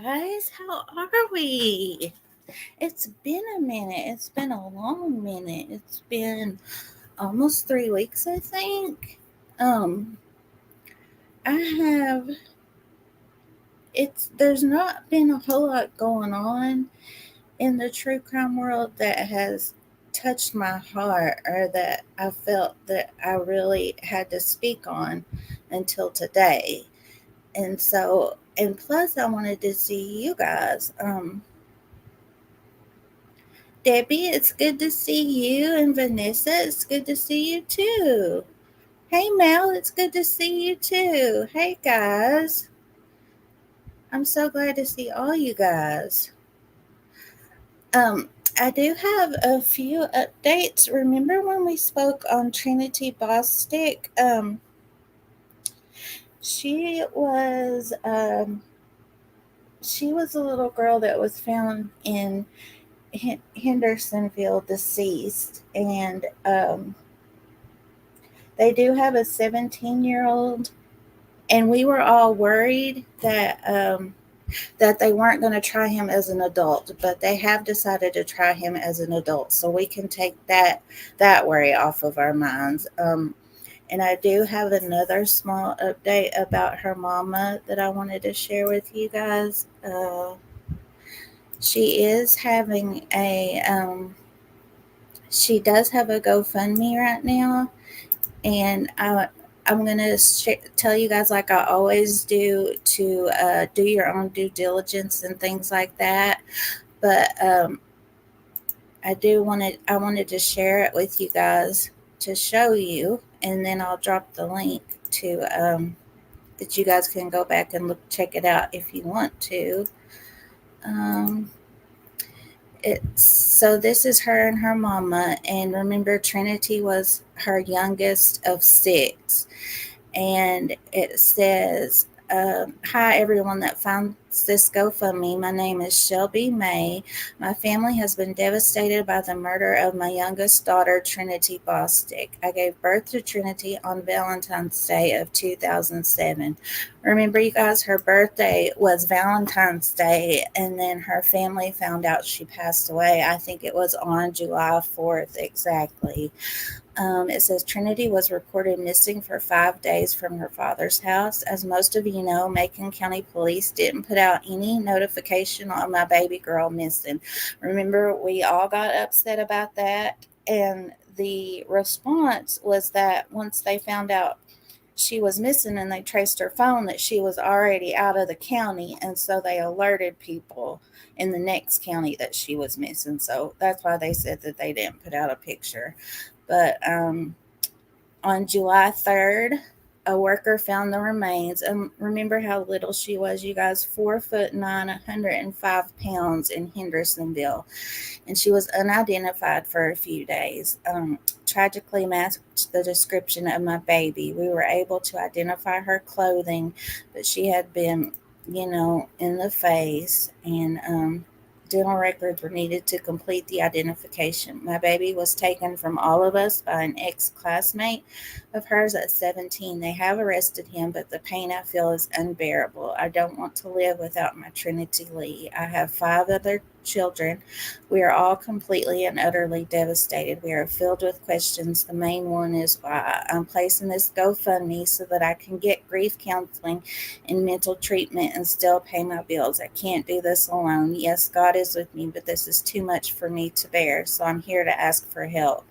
guys. How are we? It's been a minute. It's been a long minute. It's been almost 3 weeks, I think. Um, I have. There's not been a whole lot going on in the true crime world that has touched my heart or that I felt that I really had to speak on until today. And plus, I wanted to see you guys. Debbie, it's good to see you. And Vanessa, it's good to see you too. Hey, Mel, it's good to see you too. Hey, guys. I'm so glad to see all you guys. Um, I do have a few updates. Remember when we spoke on Trinity Bostic? She was um, she was a little girl that was found in Hendersonville, deceased, and they do have a 17-year-old, and we were all worried that they weren't going to try him as an adult, but they have decided to try him as an adult, so we can take that worry off of our minds. And I do have another small update about her mama that I wanted to share with you guys. She is having she does have a GoFundMe right now, and I'm gonna tell you guys, like I always do, to do your own due diligence and things like that. But I wanted to share it with you guys to show you, and then I'll drop the link to that you guys can go back and check it out if you want to. Um, so this is her and her mama, and remember, Trinity was her youngest of six. And it says, "Hi everyone that found this GoFundMe. My name is Shelby May. My family has been devastated by the murder of my youngest daughter, Trinity Bostic. I gave birth to Trinity on Valentine's Day of 2007. Remember, you guys, her birthday was Valentine's Day, and then her family found out she passed away. I think it was on July 4th exactly. It says Trinity was reported missing for 5 days from her father's house. As most of you know, Macon County Police didn't put out any notification on my baby girl missing. Remember, we all got upset about that, and the response was that once they found out she was missing and they traced her phone, that she was already out of the county, and so they alerted people in the next county that she was missing. So that's why they said that they didn't put out a picture. But on July 3rd, a worker found the remains. And remember how little she was, you guys, 4'9", 105 pounds in Hendersonville. And she was unidentified for a few days. Tragically matched the description of my baby. We were able to identify her clothing, but she had been, in the face, and dental records were needed to complete the identification. My baby was taken from all of us by an ex-classmate of hers at 17. They have arrested him, but the pain I feel is unbearable. I don't want to live without my Trinity Lee. I have 5 other children. We are all completely and utterly devastated. We are filled with questions. The main one is why. I'm placing this GoFundMe so that I can get grief counseling and mental treatment and still pay my bills. I can't do this alone. Yes, God is with me, but this is too much for me to bear, so I'm here to ask for help."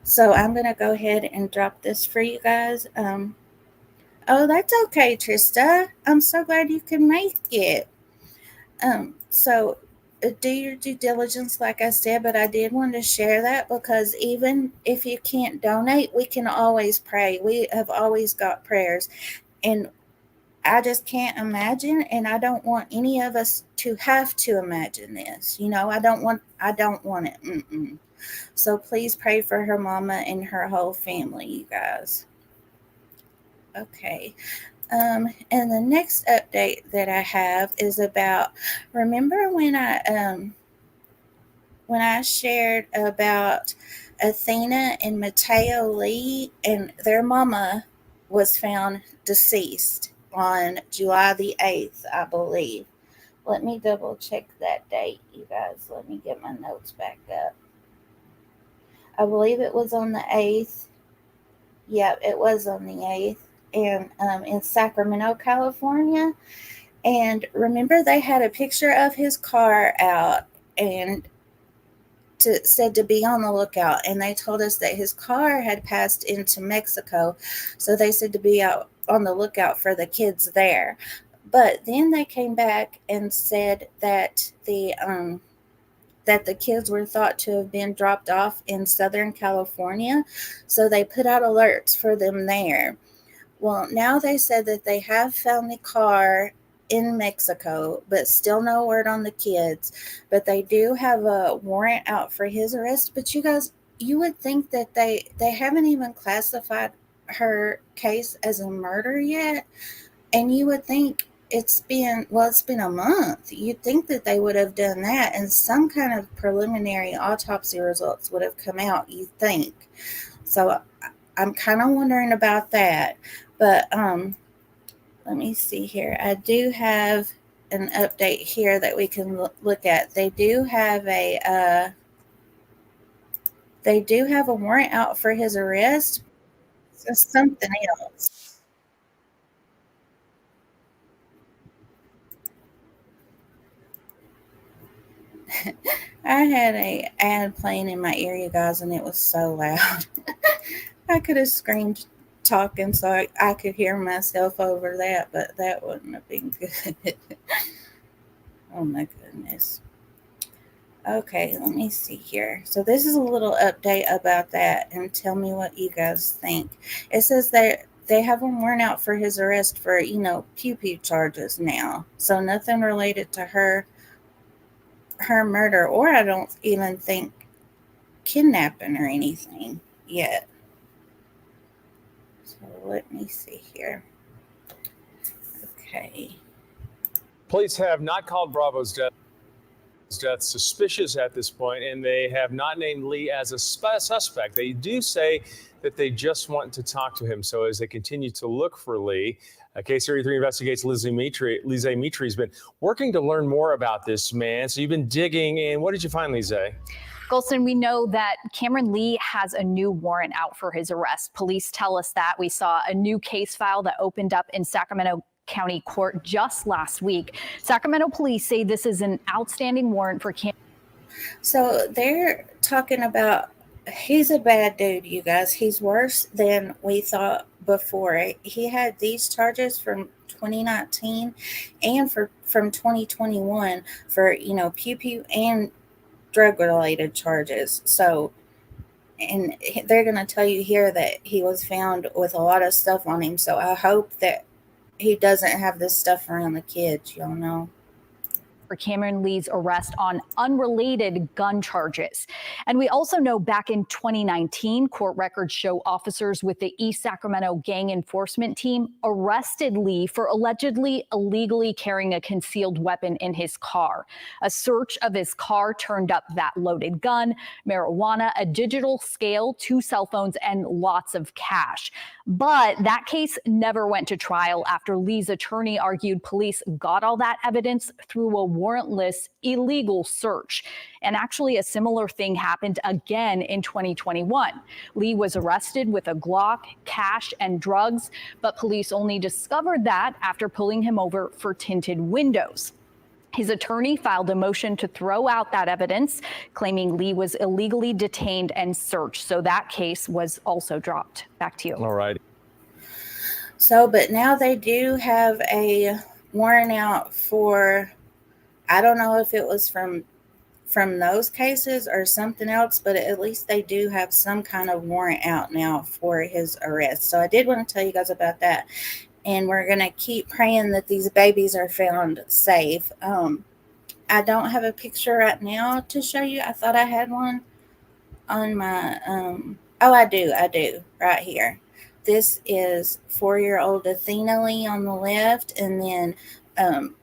So I'm going to go ahead and drop this for you guys. Oh, that's okay, Trista. I'm so glad you can make it. So do your due diligence, like I said, but I did want to share that because even if you can't donate, we can always pray. We have always got prayers. And I just can't imagine, and I don't want any of us to have to imagine this. I don't want it. Mm-mm. So please pray for her mama and her whole family, you guys. Okay. And the next update that I have is about, remember when I shared about Athena and Mateo Lee, and their mama was found deceased on July the 8th, I believe. Let me double check that date, you guys. Let me get my notes back up. I believe it was on the 8th. Yep, it was on the 8th. And in Sacramento, California. And remember, they had a picture of his car out and said to be on the lookout. And they told us that his car had passed into Mexico. So they said to be out on the lookout for the kids there. But then they came back and said that the kids were thought to have been dropped off in Southern California. So they put out alerts for them there. Well, now they said that they have found the car in Mexico, but still no word on the kids. But they do have a warrant out for his arrest. But you guys, you would think that they haven't even classified her case as a murder yet. And you would think it's been a month. You'd think that they would have done that and some kind of preliminary autopsy results would have come out, you think. So I'm kind of wondering about that. But let me see here. I do have an update here that we can look at. They do have a warrant out for his arrest. So something else. I had a ad playing in my ear, you guys, and it was so loud. I could have screamed talking so I could hear myself over that, but that wouldn't have been good. Oh my goodness. Okay, let me see here. So this is a little update about that, and tell me what you guys think. It says that they have him warrant out for his arrest for, pew pew charges now. So nothing related to her murder, or I don't even think kidnapping or anything yet. So let me see here. Okay. Police have not called Bravo's death suspicious at this point, and they have not named Lee as a suspect. They do say that they just want to talk to him. So as they continue to look for Lee, K33 Investigates Lizzie Mitri has been working to learn more about this man. So you've been digging, and what did you find, Lizzie? Golson, we know that Cameron Lee has a new warrant out for his arrest. Police tell us that. We saw a new case file that opened up in Sacramento County Court just last week. Sacramento police say this is an outstanding warrant for Cameron. So they're talking about he's a bad dude, you guys. He's worse than we thought before. He had these charges from 2019 and from 2021 for, pew pew and drug related charges. So, and they're going to tell you here that he was found with a lot of stuff on him. So I hope that he doesn't have this stuff around the kids, y'all know. For Cameron Lee's arrest on unrelated gun charges. And we also know back in 2019, court records show officers with the East Sacramento gang enforcement team arrested Lee for allegedly illegally carrying a concealed weapon in his car. A search of his car turned up that loaded gun, marijuana, a digital scale, 2 cell phones, and lots of cash. But that case never went to trial after Lee's attorney argued police got all that evidence through a warrantless illegal search. And actually, a similar thing happened again in 2021. Lee was arrested with a Glock, cash, and drugs, but police only discovered that after pulling him over for tinted windows. His attorney filed a motion to throw out that evidence, claiming Lee was illegally detained and searched. So that case was also dropped. Back to you. All right. So, but now they do have a warrant out for, I don't know if it was from those cases or something else, but at least they do have some kind of warrant out now for his arrest. So I did want to tell you guys about that. And we're going to keep praying that these babies are found safe. I don't have a picture right now to show you. I thought I had one on my, I do, right here. This is 4-year-old Athena Lee on the left, and then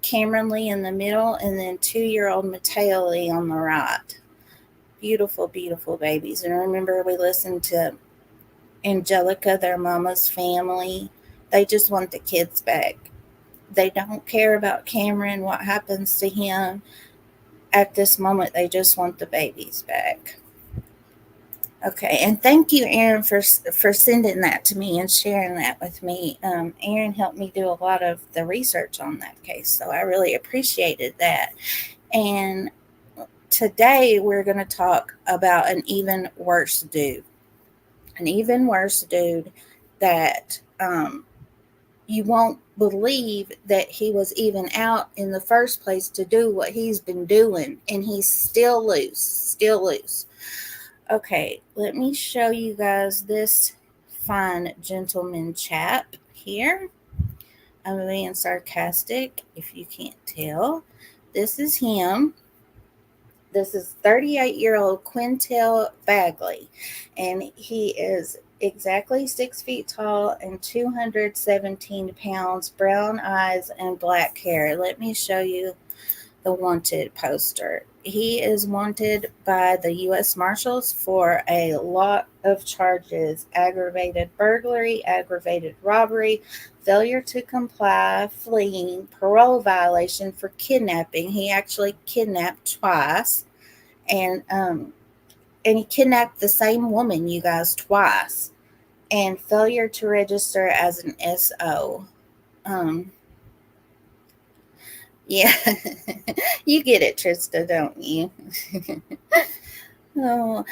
Cameron Lee in the middle, and then 2-year-old Mateo Lee on the right. Beautiful, beautiful babies. And remember, we listened to Angelica, their mama's family. They just want the kids back. They don't care about Cameron, what happens to him. At this moment, they just want the babies back. Okay, and thank you, Aaron, for sending that to me and sharing that with me. Aaron helped me do a lot of the research on that case, so I really appreciated that. And today we're going to talk about an even worse dude. An even worse dude that you won't believe that he was even out in the first place to do what he's been doing, and he's still loose, still loose. Okay, let me show you guys this fine gentleman chap here. I'm being sarcastic if you can't tell. This is him. This is 38-year-old Quinntel Bagley, and he is exactly 6 feet tall and 217 pounds, brown eyes, and black hair. Let me show you the wanted poster. He is wanted by the U.S. Marshals for a lot of charges: aggravated burglary, aggravated robbery, failure to comply, fleeing, parole violation for kidnapping. He actually kidnapped twice, and he kidnapped the same woman, you guys, twice, and failure to register as an SO. Yeah, you get it, Trista, don't you? Oh,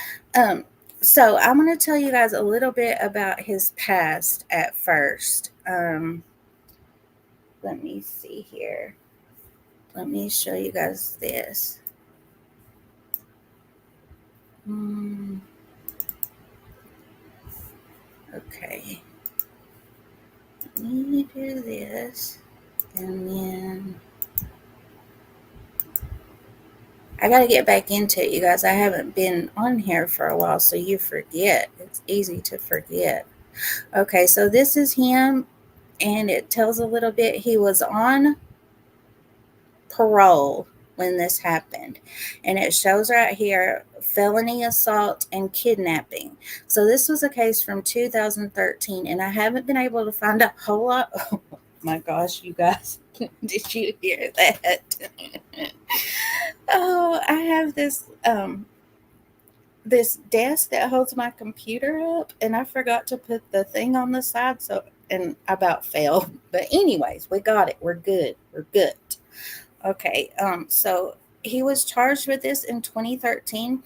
so I'm going to tell you guys a little bit about his past at first. Let me see here. Let me show you guys this. Okay. Let me do this. And then I got to get back into it, you guys. I haven't been on here for a while, so you forget. It's easy to forget. Okay, so this is him, and it tells a little bit. He was on parole when this happened, and it shows right here felony assault and kidnapping. So this was a case from 2013, and I haven't been able to find a whole lot. Oh my gosh, you guys, did you hear that? Oh, I have this this desk that holds my computer up, and I forgot to put the thing on the side, so, and I about fell. But anyways, we got it. We're good. We're good. Okay, so he was charged with this in 2013,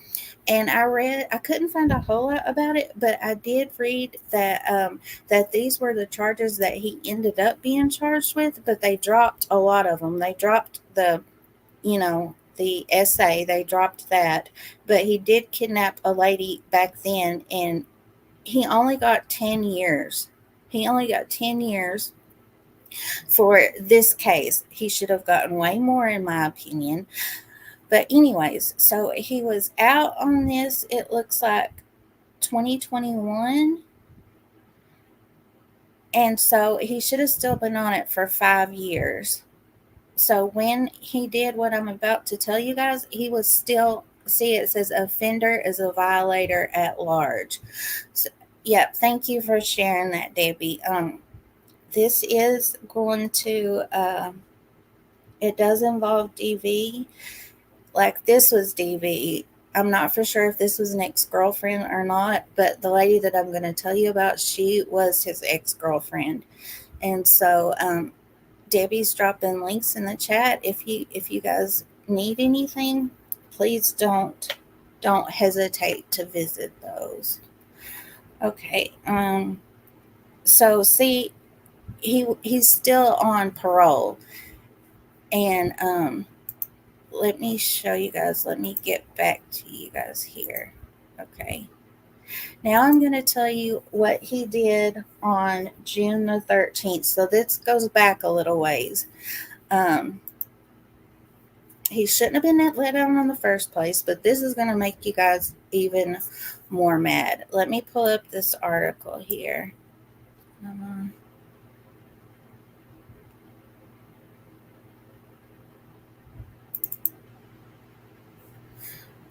and I couldn't find a whole lot about it, but I did read that that these were the charges that he ended up being charged with, but they dropped a lot of them. They dropped the essay, they dropped that, but he did kidnap a lady back then, and he only got 10 years. He only got 10 years for this case. He should have gotten way more, in my opinion. But anyways, so he was out on this, it looks like 2021. And so he should have still been on it for 5 years. So when he did what I'm about to tell you guys, he was still, see, it says offender is a violator at large. So, yeah, thank you for sharing that, Debbie. This is going to, it does involve DV. Like, this was DV. I'm not for sure if this was an ex-girlfriend or not, but the lady that I'm going to tell you about, she was his ex-girlfriend. And so, Debbie's dropping links in the chat. If you guys need anything, please don't hesitate to visit those. Okay. So see, he's still on parole, and let me show you guys. Let me get back to you guys here. Okay. Now I'm going to tell you what he did on June the 13th. So this goes back a little ways. He shouldn't have been let out in the first place, but this is going to make you guys even more mad. Let me pull up this article here.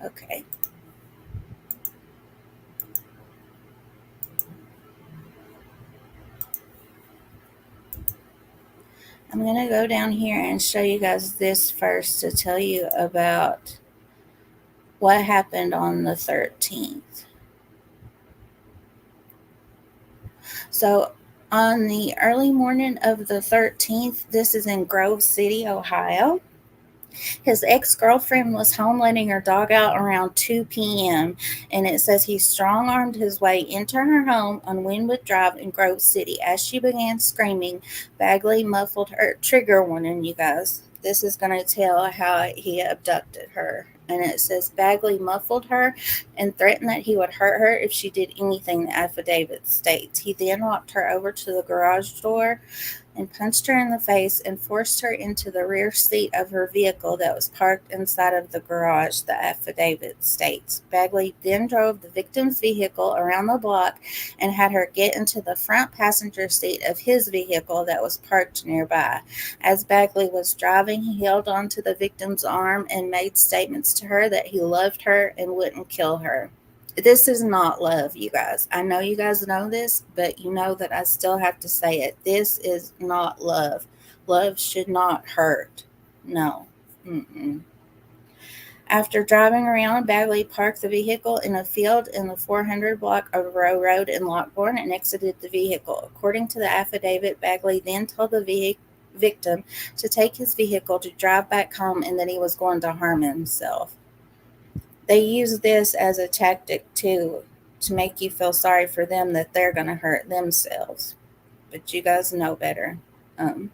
Okay. I'm going to go down here and show you guys this first to tell you about what happened on the 13th. So on the early morning of the 13th, this is in Grove City, Ohio. His ex-girlfriend was home letting her dog out around 2 p.m. and it says he strong-armed his way into her home on Wynwood Drive in Grove City. As she began screaming, Bagley muffled her. Trigger warning, you guys. This is going to tell how he abducted her. And it says Bagley muffled her and threatened that he would hurt her if she did anything, the affidavit states. He then walked her over to the garage door and punched her in the face and forced her into the rear seat of her vehicle that was parked inside of the garage, the affidavit states. Bagley then drove the victim's vehicle around the block and had her get into the front passenger seat of his vehicle that was parked nearby. As Bagley was driving, he held onto the victim's arm and made statements to her that he loved her and wouldn't kill her. This is not love, you guys. I know you guys know this, but you know that I still have to say it. This is not love. Love should not hurt. No. Mm-mm. After driving around, Bagley parked the vehicle in a field in the 400 block of Row Road in Lockbourne and exited the vehicle. According to the affidavit, Bagley then told the victim to take his vehicle to drive back home and that he was going to harm himself. They use this as a tactic to make you feel sorry for them, that they're going to hurt themselves. But you guys know better. And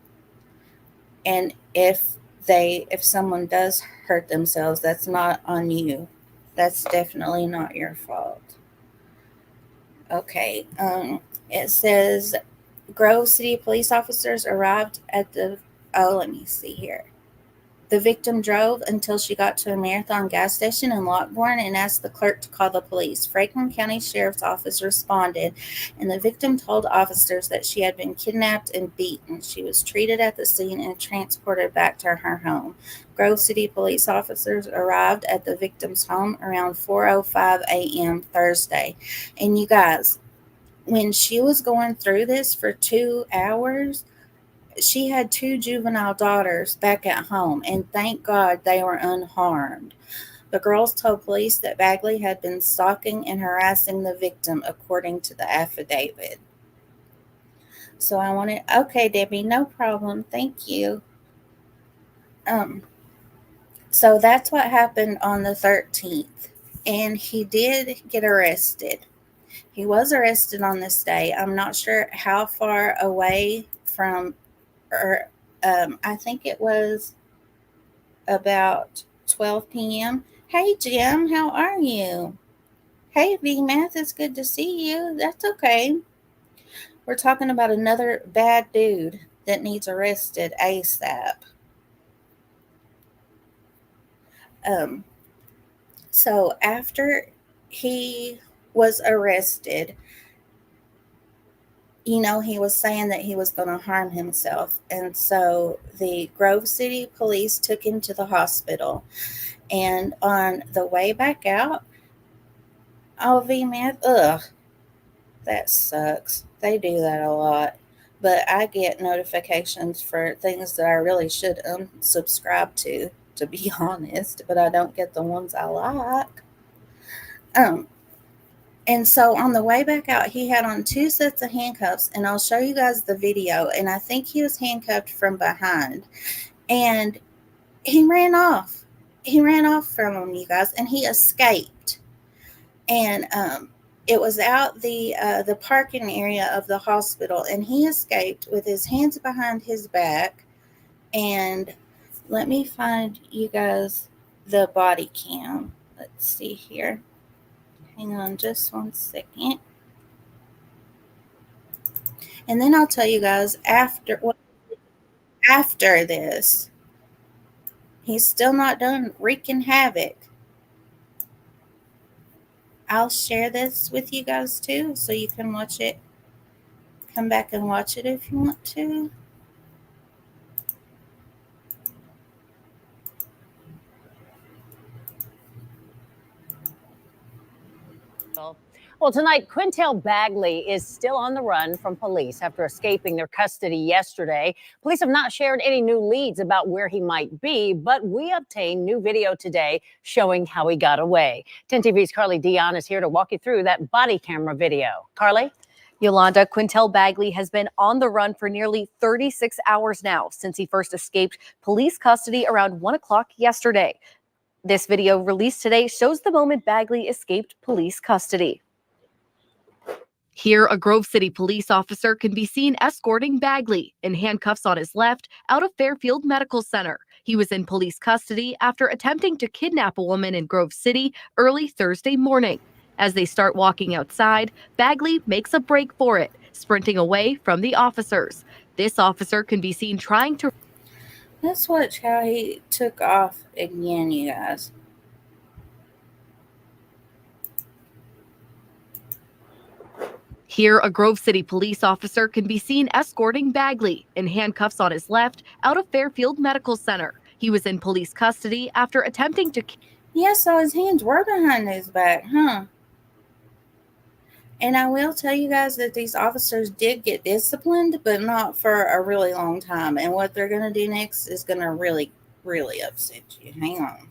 if someone does hurt themselves, that's not on you. That's definitely not your fault. Okay. It says Grove City police officers arrived at the. Oh, let me see here. The victim drove until she got to a Marathon gas station in Lockbourne and asked the clerk to call the police. Franklin County Sheriff's Office responded, and the victim told officers that she had been kidnapped and beaten. She was treated at the scene and transported back to her home. Grove City police officers arrived at the victim's home around 4:05 a.m. Thursday. And you guys, when she was going through this for 2 hours, she had 2 juvenile daughters back at home, and thank God they were unharmed. The girls told police that Bagley had been stalking and harassing the victim, according to the affidavit. So I wanted, okay, Debbie, no problem. Thank you. So that's what happened on the 13th, and he did get arrested. He was arrested on this day. I'm not sure how far away from, or I think it was about 12 p.m. Hey, Jim, how are you? Hey, V Math, it's good to see you. That's okay. We're talking about another bad dude that needs arrested ASAP. So after he was arrested, he was saying that he was going to harm himself. And so the Grove City police took him to the hospital. And on the way back out, oh, V-Man, ugh, that sucks. They do that a lot. But I get notifications for things that I really should unsubscribe to be honest. But I don't get the ones I like. And so on the way back out, he had on 2 sets of handcuffs, and I'll show you guys the video. And I think he was handcuffed from behind. And he ran off. He ran off from them, you guys, and he escaped. And it was out the parking area of the hospital, and he escaped with his hands behind his back. And let me find you guys the body cam. Let's see here. Hang on just one second. And then I'll tell you guys after this. He's still not done wreaking havoc. I'll share this with you guys too, so you can watch it. Come back and watch it if you want to. Well, tonight, Quinntel Bagley is still on the run from police after escaping their custody yesterday. Police have not shared any new leads about where he might be, but we obtained new video today showing how he got away. 10 TV's Carly Dion is here to walk you through that body camera video. Carly? Yolanda, Quinntel Bagley has been on the run for nearly 36 hours now since he first escaped police custody around 1 o'clock yesterday. This video released today shows the moment Bagley escaped police custody. Here, a Grove City police officer can be seen escorting Bagley in handcuffs on his left out of Fairfield Medical Center. He was in police custody after attempting to kidnap a woman in Grove City early Thursday morning. As they start walking outside, Bagley makes a break for it, sprinting away from the officers. This officer can be seen trying to... Let's watch how he took off again, you guys. Here, a Grove City police officer can be seen escorting Bagley in handcuffs on his left out of Fairfield Medical Center. He was in police custody after attempting to... Yeah, so his hands were behind his back, huh? And I will tell you guys that these officers did get disciplined, but not for a really long time. And what they're going to do next is going to really, really upset you. Hang on.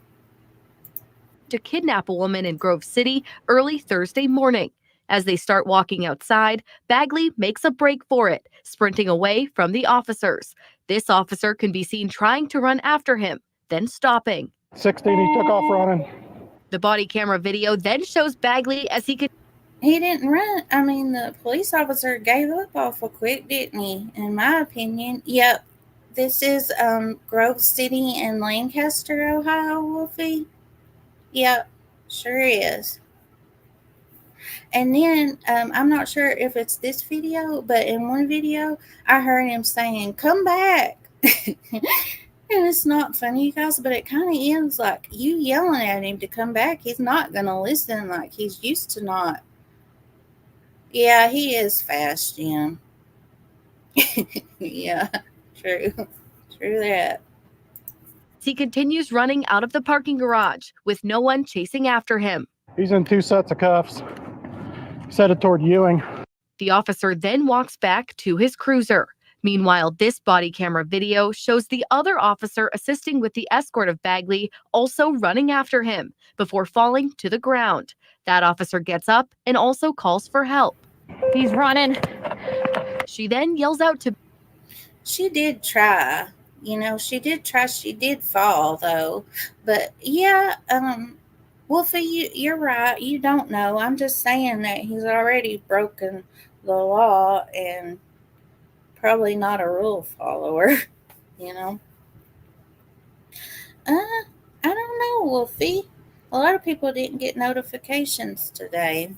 To kidnap a woman in Grove City early Thursday morning. As they start walking outside, Bagley makes a break for it, sprinting away from the officers. This officer can be seen trying to run after him, then stopping. 16, he took off running. The body camera video then shows Bagley as he could... He didn't run. I mean, the police officer gave up awful quick, didn't he? In my opinion. Yep. This is Grove City in Lancaster, Ohio, Wolfie. Yep. Sure is. And then, I'm not sure if it's this video, but in one video, I heard him saying, "Come back." And it's not funny, you guys, but it kind of is like you yelling at him to come back. He's not going to listen like he's used to not. Yeah, he is fast, Jim. Yeah, true. True that. He continues running out of the parking garage with no one chasing after him. He's in 2 sets of cuffs. He's headed toward Ewing. The officer then walks back to his cruiser. Meanwhile, this body camera video shows the other officer assisting with the escort of Bagley also running after him before falling to the ground. That officer gets up and also calls for help. He's running. She then yells out to... She did try. You know, she did try. She did fall, though. But, yeah, Wolfie, you're right. You don't know. I'm just saying that he's already broken the law and probably not a rule follower, you know. I don't know, Wolfie. A lot of people didn't get notifications today.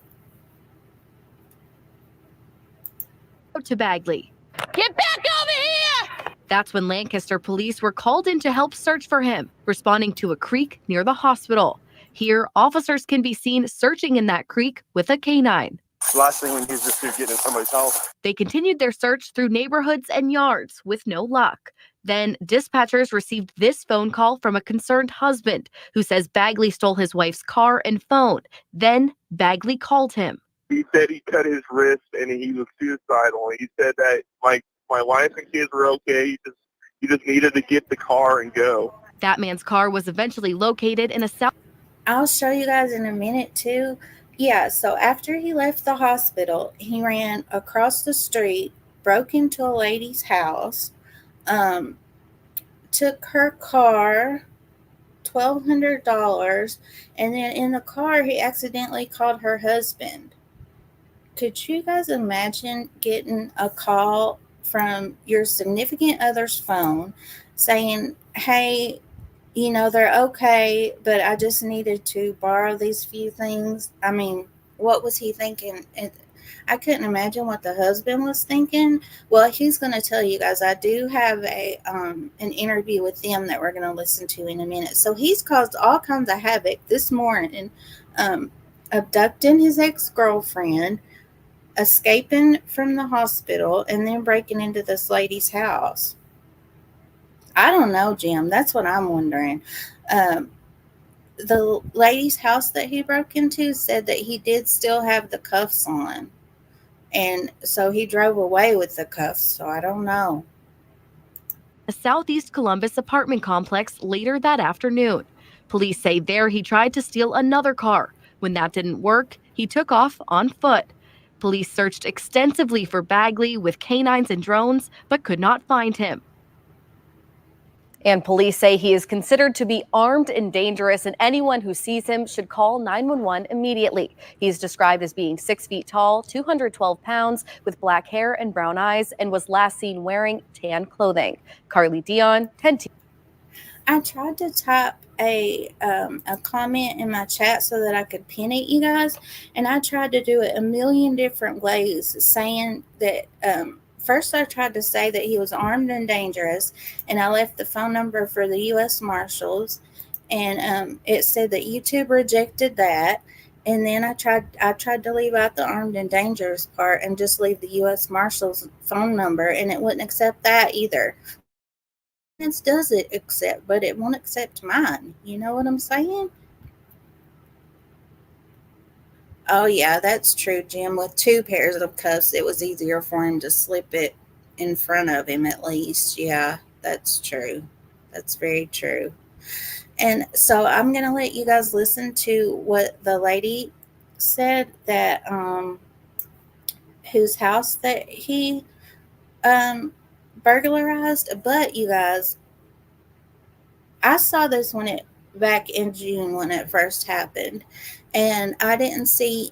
To Bagley. Get back over here! That's when Lancaster police were called in to help search for him, responding to a creek near the hospital. Here, officers can be seen searching in that creek with a canine. Last thing we need is just to get in somebody's house. They continued their search through neighborhoods and yards with no luck. Then dispatchers received this phone call from a concerned husband who says Bagley stole his wife's car and phone. Then Bagley called him. He said he cut his wrist and he was suicidal. He said that my wife and kids were okay. He just needed to get the car and go. That man's car was eventually located in a cell. I'll show you guys in a minute too. Yeah, so after he left the hospital, he ran across the street, broke into a lady's house, took her car, $1,200, and then in the car he accidentally called her husband. Could you guys imagine getting a call from your significant other's phone saying, "Hey, you know, they're okay, but I just needed to borrow these few things"? I mean, what was he thinking? I couldn't imagine what the husband was thinking. Well, he's going to tell you guys. I do have an interview with them that we're going to listen to in a minute. So he's caused all kinds of havoc this morning, abducting his ex-girlfriend, escaping from the hospital, and then breaking into this lady's house. I don't know, Jim. That's what I'm wondering. the lady's house that he broke into said that he did still have the cuffs on. And so he drove away with the cuffs. So I don't know. A Southeast Columbus apartment complex later that afternoon. Police say there he tried to steal another car. When that didn't work, he took off on foot. Police searched extensively for Bagley with canines and drones, but could not find him. And police say he is considered to be armed and dangerous, and anyone who sees him should call 911 immediately. He is described as being 6 feet tall, 212 pounds, with black hair and brown eyes, and was last seen wearing tan clothing. Carly Dion, 10 TV. I tried to type a comment in my chat so that I could pin it, you guys, and I tried to do it a million different ways, saying that first I tried to say that he was armed and dangerous, and I left the phone number for the U.S. Marshals, and it said that YouTube rejected that. And then I tried to leave out the armed and dangerous part and just leave the U.S. Marshals phone number, and it wouldn't accept that either. Does it accept, but it won't accept mine. You know what I'm saying? Oh yeah, that's true, Jim. With 2 pairs of cuffs, it was easier for him to slip it in front of him at least. Yeah, that's true. That's very true. And so I'm going to let you guys listen to what the lady said that whose house that he burglarized. But you guys, I saw this back in June when it first happened, and I didn't see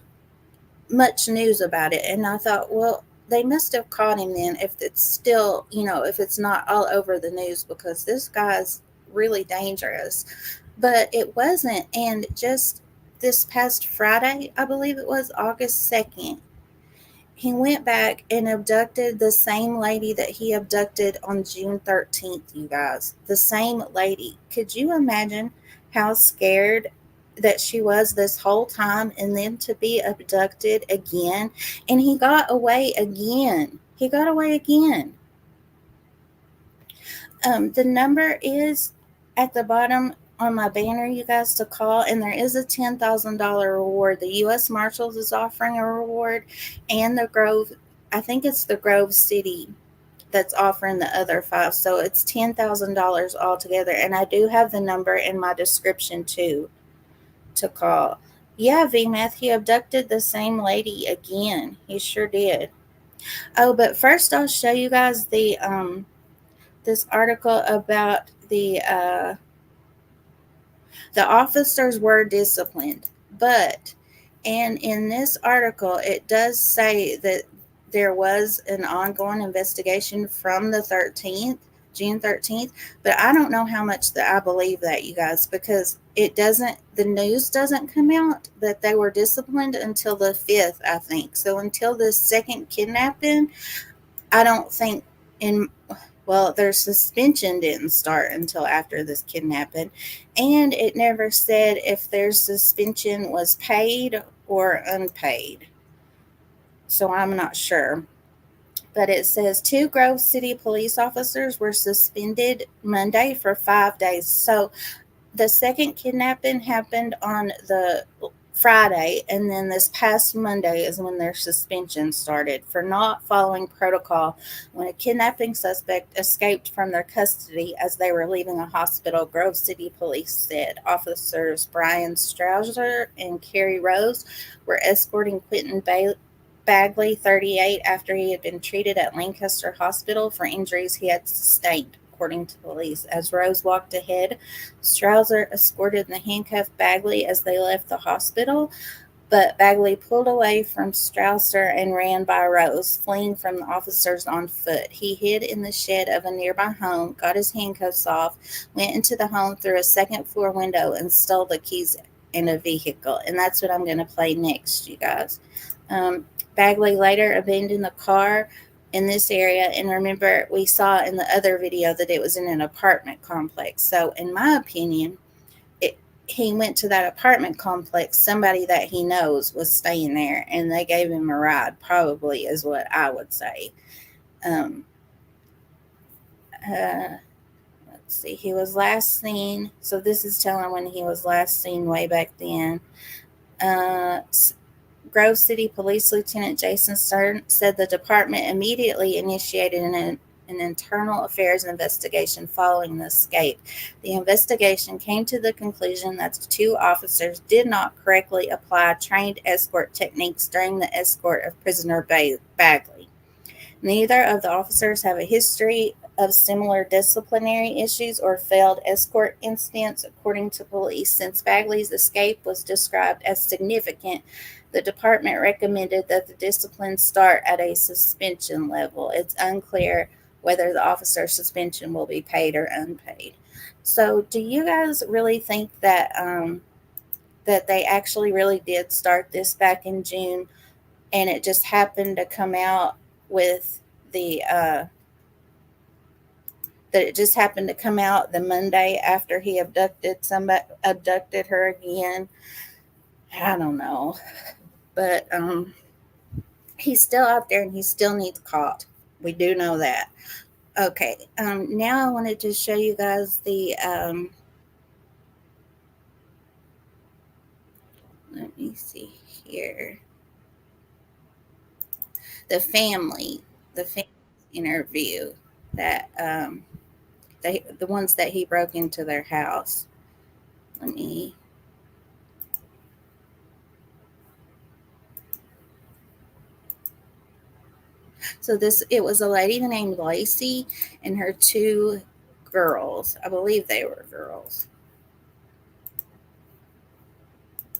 much news about it. And I thought, well, they must have caught him then if it's still, if it's not all over the news, because this guy's really dangerous. But it wasn't. And just this past Friday, I believe it was August 2nd, he went back and abducted the same lady that he abducted on June 13th, you guys. The same lady. Could you imagine how scared that she was this whole time, and then to be abducted again? And he got away again. The number is at the bottom on my banner, you guys, to call, and there is a $10,000 reward. The U.S. Marshals is offering a reward, and the Grove, I think it's the Grove City that's offering the other 5. So it's $10,000 altogether. And I do have the number in my description too to call. Yeah, VMath, he abducted the same lady again. He sure did. Oh, but first I'll show you guys the this article about the officers were disciplined, and in this article, it does say that there was an ongoing investigation from the June 13th, but I don't know how much that I believe that, you guys, because the news doesn't come out that they were disciplined until the 5th, I think. So until the second kidnapping, I don't think their suspension didn't start until after this kidnapping, and it never said if their suspension was paid or unpaid. So I'm not sure. But it says 2 Grove City police officers were suspended Monday for 5 days. So the second kidnapping happened on the Friday, and then this past Monday is when their suspension started for not following protocol when a kidnapping suspect escaped from their custody as they were leaving a hospital, Grove City Police said. Officers Brian Strouser and Carrie Rose were escorting Quinntel Bagley, 38, after he had been treated at Lancaster Hospital for injuries he had sustained, according to police. As Rose walked ahead, Strouser escorted the handcuffed Bagley as they left the hospital, but Bagley pulled away from Strouser and ran by Rose, fleeing from the officers on foot. He hid in the shed of a nearby home, got his handcuffs off, went into the home through a second-floor window, and stole the keys in a vehicle. And that's what I'm going to play next, you guys. Bagley later abandoned the car in this area, and remember, we saw in the other video that it was in an apartment complex. So in my opinion, he went to that apartment complex. Somebody that he knows was staying there, and they gave him a ride, probably, is what I would say. Let's see, he was last seen. So this is telling when he was last seen way back then. Grove City Police Lieutenant Jason Stern said the department immediately initiated an internal affairs investigation following the escape. The investigation came to the conclusion that the two officers did not correctly apply trained escort techniques during the escort of prisoner Bagley. Neither of the officers have a history of similar disciplinary issues or failed escort incidents, according to police. Since Bagley's escape was described as significant, the department recommended that the discipline start at a suspension level. It's unclear whether the officer's suspension will be paid or unpaid. So, do you guys really think that that they actually really did start this back in June, and it just happened to come out with the that it just happened to come out the Monday after he abducted her again? I don't know, but he's still out there and he still needs caught. We do know that. Okay, now I wanted to show you guys the let me see here, the family interview that the ones that he broke into their house. Let me. So it was a lady named Lacey and her two girls. I believe they were girls.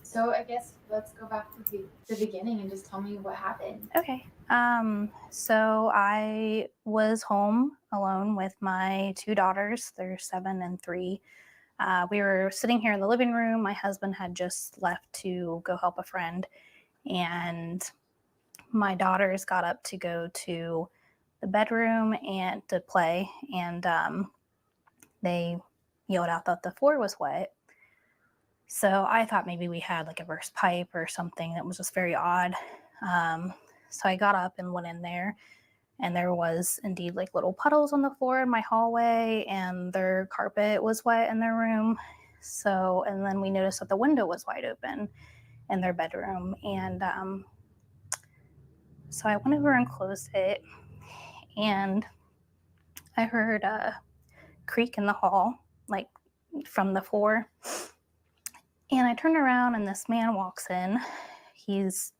So I guess let's go back to the beginning and just tell me what happened. Okay. So I was home alone with my two daughters. They're 7 and 3. We were sitting here in the living room. My husband had just left to go help a friend, and my daughters got up to go to the bedroom and to play, and they yelled out that the floor was wet. So I thought maybe we had like a burst pipe or something. That was just very odd. So I got up and went in there, and there was indeed like little puddles on the floor in my hallway, and their carpet was wet in their room. So, and then we noticed that the window was wide open in their bedroom. And so I went over and closed it, and I heard a creak in the hall, like from the floor. And I turned around, and this man walks in. He's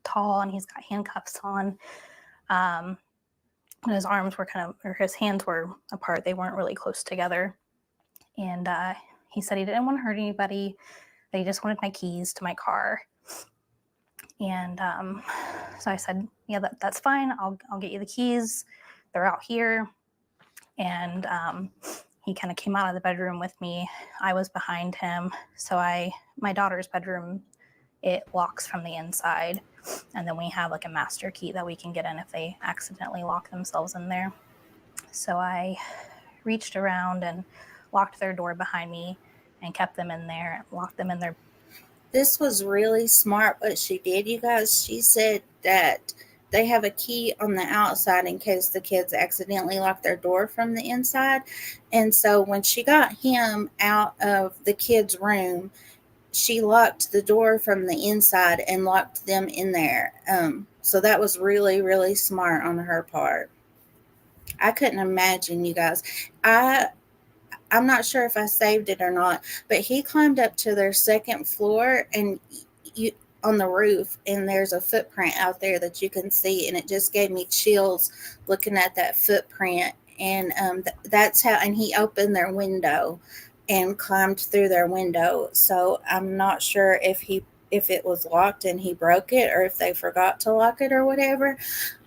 tall, and he's got handcuffs on. And his arms were his hands were apart. They weren't really close together. And he said he didn't want to hurt anybody. That he just wanted my keys to my car. And so I said, yeah, that's fine. I'll get you the keys. They're out here. And he kind of came out of the bedroom with me. I was behind him. So my daughter's bedroom, it locks from the inside. And then we have like a master key that we can get in if they accidentally lock themselves in there. So I reached around and locked their door behind me and kept them in there, locked them in their. This was really smart what she did, you guys. She said that they have a key on the outside in case the kids accidentally lock their door from the inside. And so when she got him out of the kids' room, she locked the door from the inside and locked them in there. So that was really, really smart on her part. I couldn't imagine, you guys. I'm not sure if I saved it or not, but he climbed up to their second floor and on the roof, and there's a footprint out there that you can see, and it just gave me chills looking at that footprint. And that's how. And he opened their window and climbed through their window. So I'm not sure if it was locked and he broke it, or if they forgot to lock it or whatever.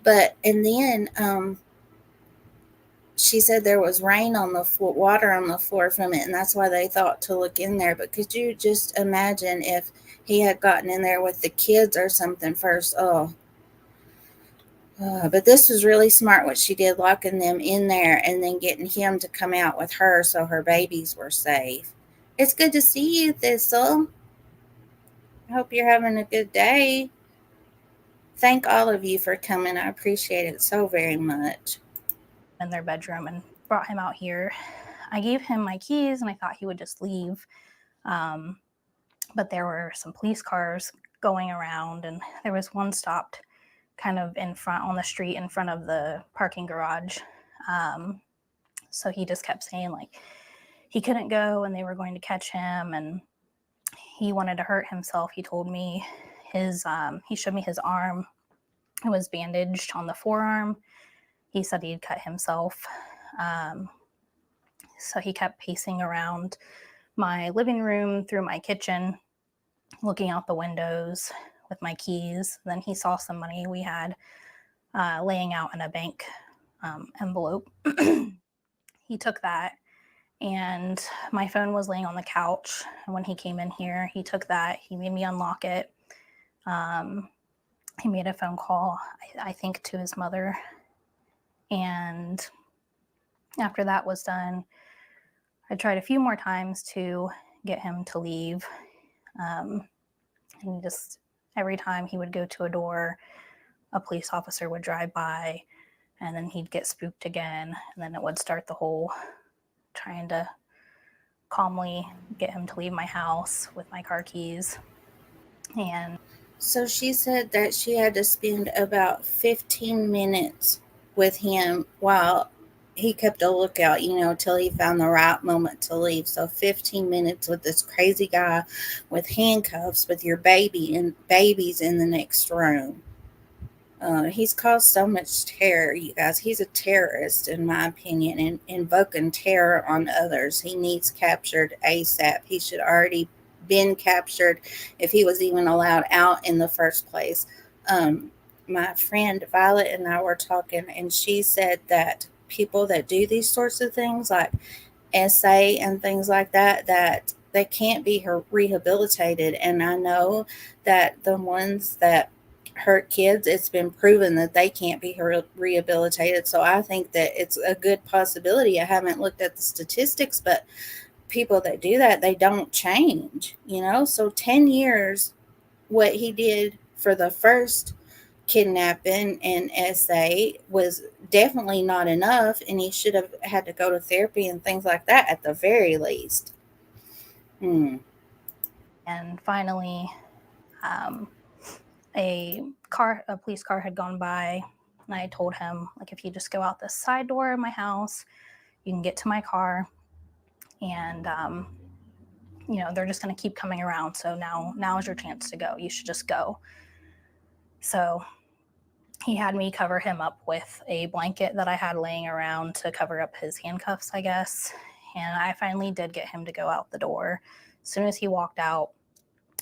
But and then she said there was rain on the floor, water on the floor from it, and that's why they thought to look in there. But could you just imagine if he had gotten in there with the kids or something first? But this was really smart what she did, locking them in there and then getting him to come out with her so her babies were safe. It's good to see you, Thistle. I hope you're having a good day. Thank all of you for coming. I appreciate it so very much. In their bedroom and brought him out here. I gave him my keys and I thought he would just leave. But there were some police cars going around, and there was one stopped kind of in front on the street in front of the parking garage. So he just kept saying like he couldn't go and they were going to catch him, and he wanted to hurt himself. He told me he showed me his arm. It was bandaged on the forearm. He said he'd cut himself. So he kept pacing around my living room, through my kitchen, looking out the windows with my keys. Then he saw some money we had laying out in a bank envelope. He took that, and my phone was laying on the couch. And when he came in here, he took that. He made me unlock it. He made a phone call, I think, to his mother. And after that was done, I tried a few more times to get him to leave. And he just, every time he would go to a door, a police officer would drive by, and then he'd get spooked again. And then it would start the whole trying to calmly get him to leave my house with my car keys. And So she said that she had to spend about 15 minutes with him while he kept a lookout, till he found the right moment to leave. So 15 minutes with this crazy guy with handcuffs with your babies in the next room. He's caused so much terror, you guys. He's a terrorist, in my opinion, and invoking terror on others. He needs captured ASAP. He should already been captured if he was even allowed out in the first place. My friend Violet and I were talking, and she said that people that do these sorts of things like SA and things like that, that they can't be rehabilitated. And I know that the ones that hurt kids, it's been proven that they can't be rehabilitated. So I think that it's a good possibility. I haven't looked at the statistics, but people that do that, they don't change, So 10 years, what he did for the first kidnapping and SA was definitely not enough, and he should have had to go to therapy and things like that at the very least. And finally, a police car had gone by, and I told him, like, if you just go out the side door of my house, you can get to my car. And they're just going to keep coming around. So now is your chance to go. You should just go. So he had me cover him up with a blanket that I had laying around to cover up his handcuffs, I guess. And I finally did get him to go out the door. As soon as he walked out,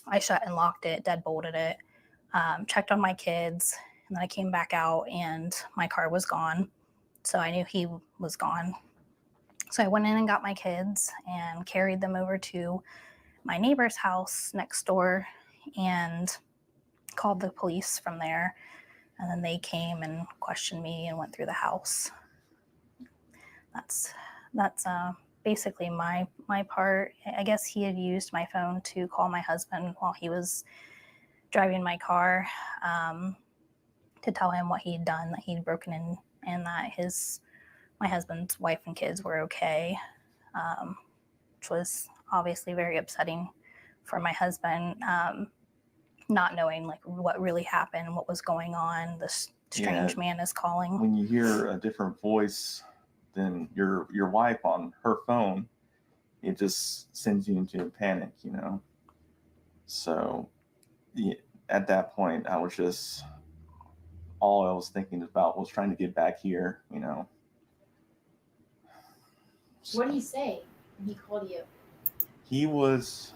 I shut and locked it, deadbolted it, checked on my kids, and then I came back out and my car was gone. So I knew he was gone. So I went in and got my kids and carried them over to my neighbor's house next door and called the police from there. And then they came and questioned me and went through the house. That's basically my part. I guess he had used my phone to call my husband while he was driving my car, to tell him what he'd done, that he'd broken in, and that my husband's wife and kids were okay, which was obviously very upsetting for my husband, not knowing like what really happened, what was going on. This strange man is calling. When you hear a different voice than your wife on her phone, it just sends you into a panic, So at that point, I was just, all I was thinking about was trying to get back here, What did he say when he called you? He was.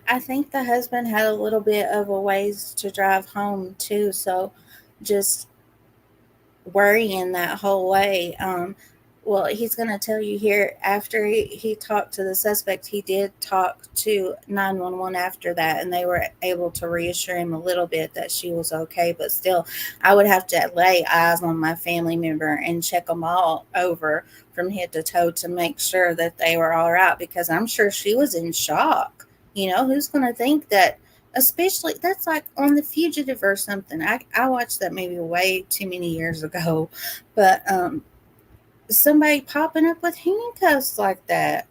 I think the husband had a little bit of a ways to drive home too, so just worrying that whole way. Well, he's going to tell you here, after he talked to the suspect, he did talk to 911 after that, and they were able to reassure him a little bit that she was okay. But still, I would have to lay eyes on my family member and check them all over from head to toe to make sure that they were all right, because I'm sure she was in shock. Who's going to think that, especially, that's like on The Fugitive or something. I watched that maybe way too many years ago, but somebody popping up with handcuffs like that.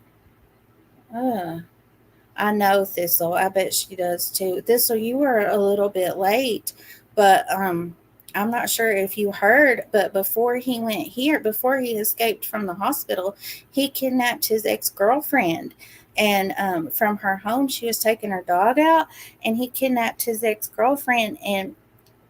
I know, Thistle. I bet she does too. Thistle, you were a little bit late, but I'm not sure if you heard, but before he escaped from the hospital, he kidnapped his ex-girlfriend. And from her home, she was taking her dog out, and he kidnapped his ex-girlfriend and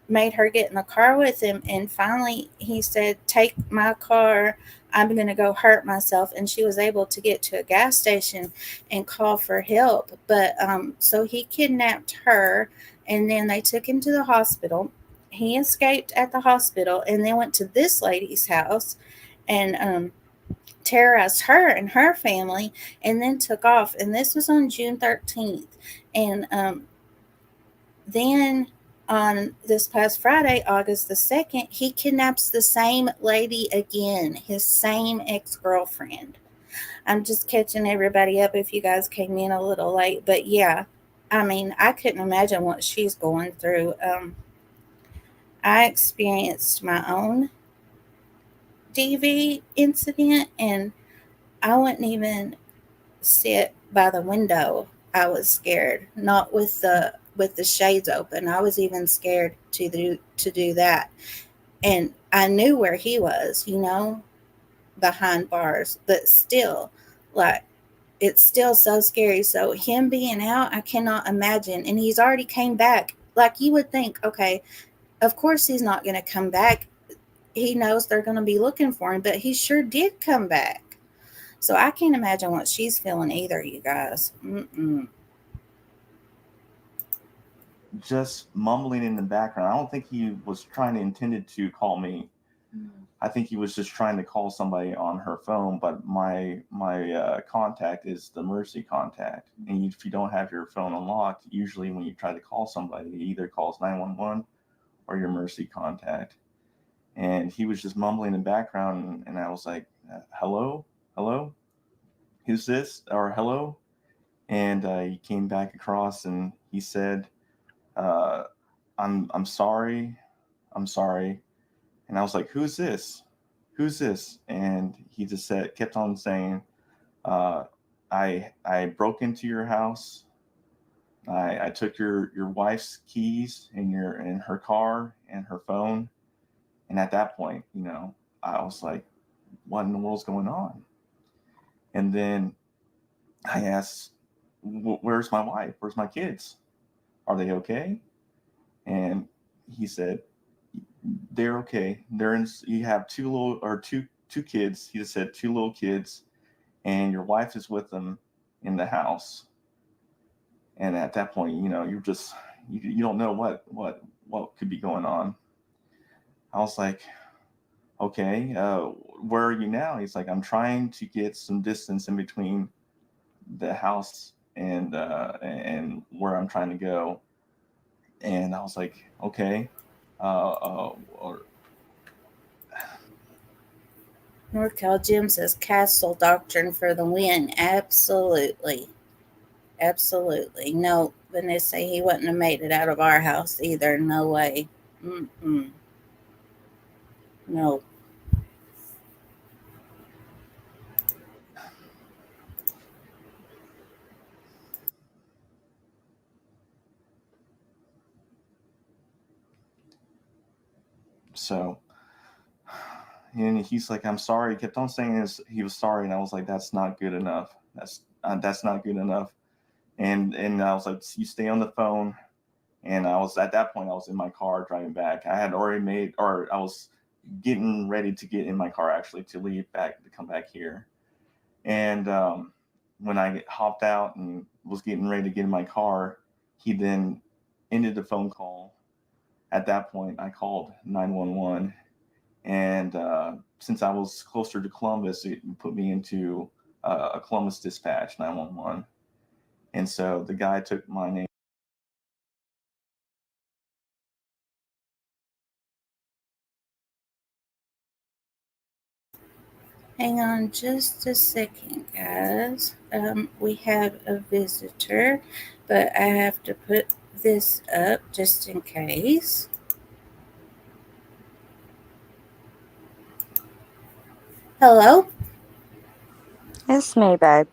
made her get in the car with him. And finally he said, take my car, I'm going to go hurt myself. And she was able to get to a gas station and call for help. But so he kidnapped her, and then they took him to the hospital. He escaped at the hospital and then went to this lady's house and terrorized her and her family, and then took off. And this was on June 13th. And then on this past Friday, August the 2nd, he kidnaps the same lady again, his same ex-girlfriend. I'm just catching everybody up if you guys came in a little late. But yeah, I mean, I couldn't imagine what she's going through. I experienced my own DV incident, and I wouldn't even sit by the window. I was scared, not with the shades open. I was even scared to do that. And I knew where he was, behind bars, but still, like, it's still so scary. So him being out, I cannot imagine. And he's already came back. Like, you would think, okay, of course he's not going to come back. He knows they're going to be looking for him, but he sure did come back. So I can't imagine what she's feeling either, you guys. Just mumbling in the background. I don't think he was intended to call me. I think he was just trying to call somebody on her phone, but my contact is the emergency contact. And if you don't have your phone unlocked, usually when you try to call somebody, it either calls 911 or your emergency contact. And he was just mumbling in the background, and I was like, hello? Who's this? Or hello? And he came back across and he said, I'm sorry. And I was like, who's this? And he just kept on saying, I broke into your house. I took your wife's keys and her car and her phone. And at that point, I was like, what in the world's going on? And then I asked, where's my wife? Where's my kids? Are they okay? And he said, they're okay. You have two kids. He just said 2 little kids, and your wife is with them in the house. And at that point, you're just, you don't know what could be going on. I was like, okay, where are you now? He's like, I'm trying to get some distance in between the house and where I'm trying to go. And I was like, okay, NorCal Jim says castle doctrine for the win. Absolutely. No, Vanessa, he wouldn't have made it out of our house either. No way. No. So, and he's like, I'm sorry. He kept on saying he was sorry. And I was like, that's not good enough. That's not good enough. And I was like, you stay on the phone. And at that point, I was in my car driving back. I had already I was getting ready to get in my car, actually, to leave back, to come back here. And when I hopped out and was getting ready to get in my car, he then ended the phone call. At that point, I called 911. And since I was closer to Columbus, it put me into a Columbus dispatch 911. And so the guy took my name. Hang on just a second, guys. We have a visitor, but I have to put this up just in case. Hello. It's me, babe.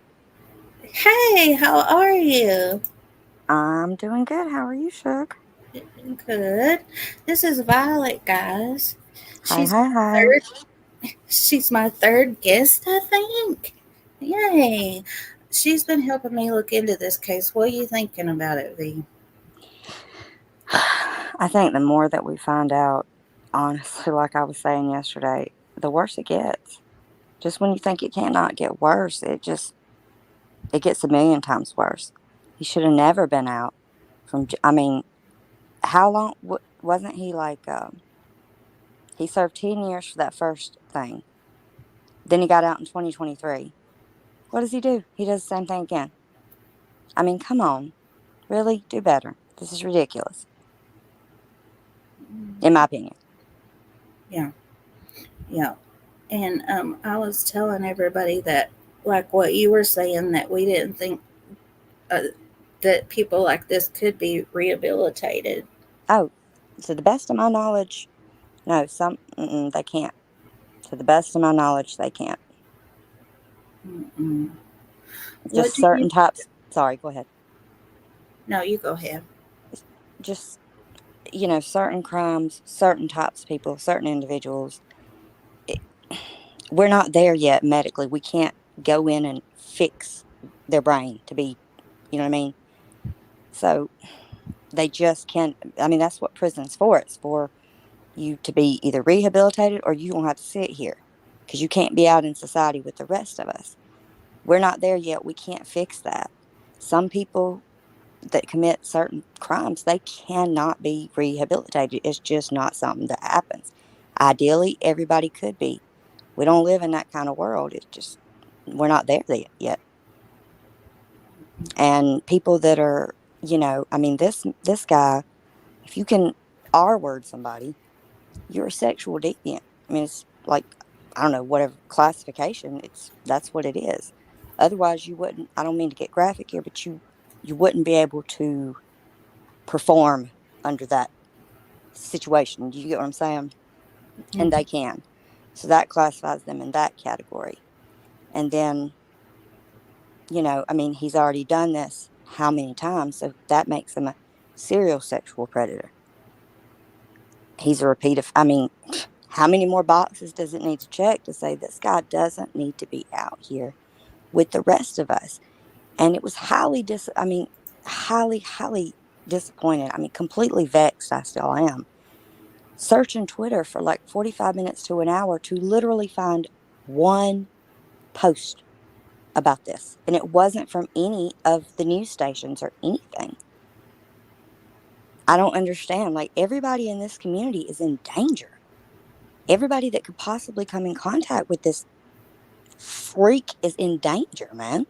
Hey, how are you? I'm doing good. How are you, Suge? Good. This is Violet, guys. Hi, hi. She's my third guest, I think. Yay. She's been helping me look into this case. What are you thinking about it, V? I think the more that we find out, honestly, like I was saying yesterday, the worse it gets. Just when you think it cannot get worse, it gets a million times worse. He should have never been out I mean, how long wasn't he like, he served 10 years for that first thing. Then he got out in 2023. What does he do? He does the same thing again. I mean, come on. Really? Do better. This is ridiculous. In my opinion. Yeah. Yeah. And I was telling everybody that, like what you were saying, that we didn't think that people like this could be rehabilitated. Oh, to the best of my knowledge, no, they can't. To the best of my knowledge, they can't. Mm-mm. Just certain types. Sorry, go ahead. No, you go ahead. Just, certain crimes, certain types of people, certain individuals. We're not there yet medically. We can't go in and fix their brain to be, you know what I mean? So they just can't. I mean, that's what prison's for. It's for you to be either rehabilitated or you won't have to sit here because you can't be out in society with the rest of us. We're not there yet. We can't fix that. Some people that commit certain crimes, they cannot be rehabilitated. It's just not something that happens. Ideally, everybody could be. We don't live in that kind of world. It's just, we're not there yet. And people that are, I mean, this guy, if you can R-word somebody, you're a sexual deviant. I mean, it's like, I don't know, whatever classification, that's what it is. Otherwise, you wouldn't, I don't mean to get graphic here, but you wouldn't be able to perform under that situation. Do you get what I'm saying? Mm-hmm. And they can. So that classifies them in that category. And then, I mean, he's already done this how many times? So that makes him a serial sexual predator. He's a repeat of, I mean, how many more boxes does it need to check to say this guy doesn't need to be out here with the rest of us? And it was highly disappointed. I mean, completely vexed. I still am. Searching Twitter for like 45 minutes to an hour to literally find one post about this. And it wasn't from any of the news stations or anything. I don't understand. Like, everybody in this community is in danger. Everybody that could possibly come in contact with this freak is in danger, man.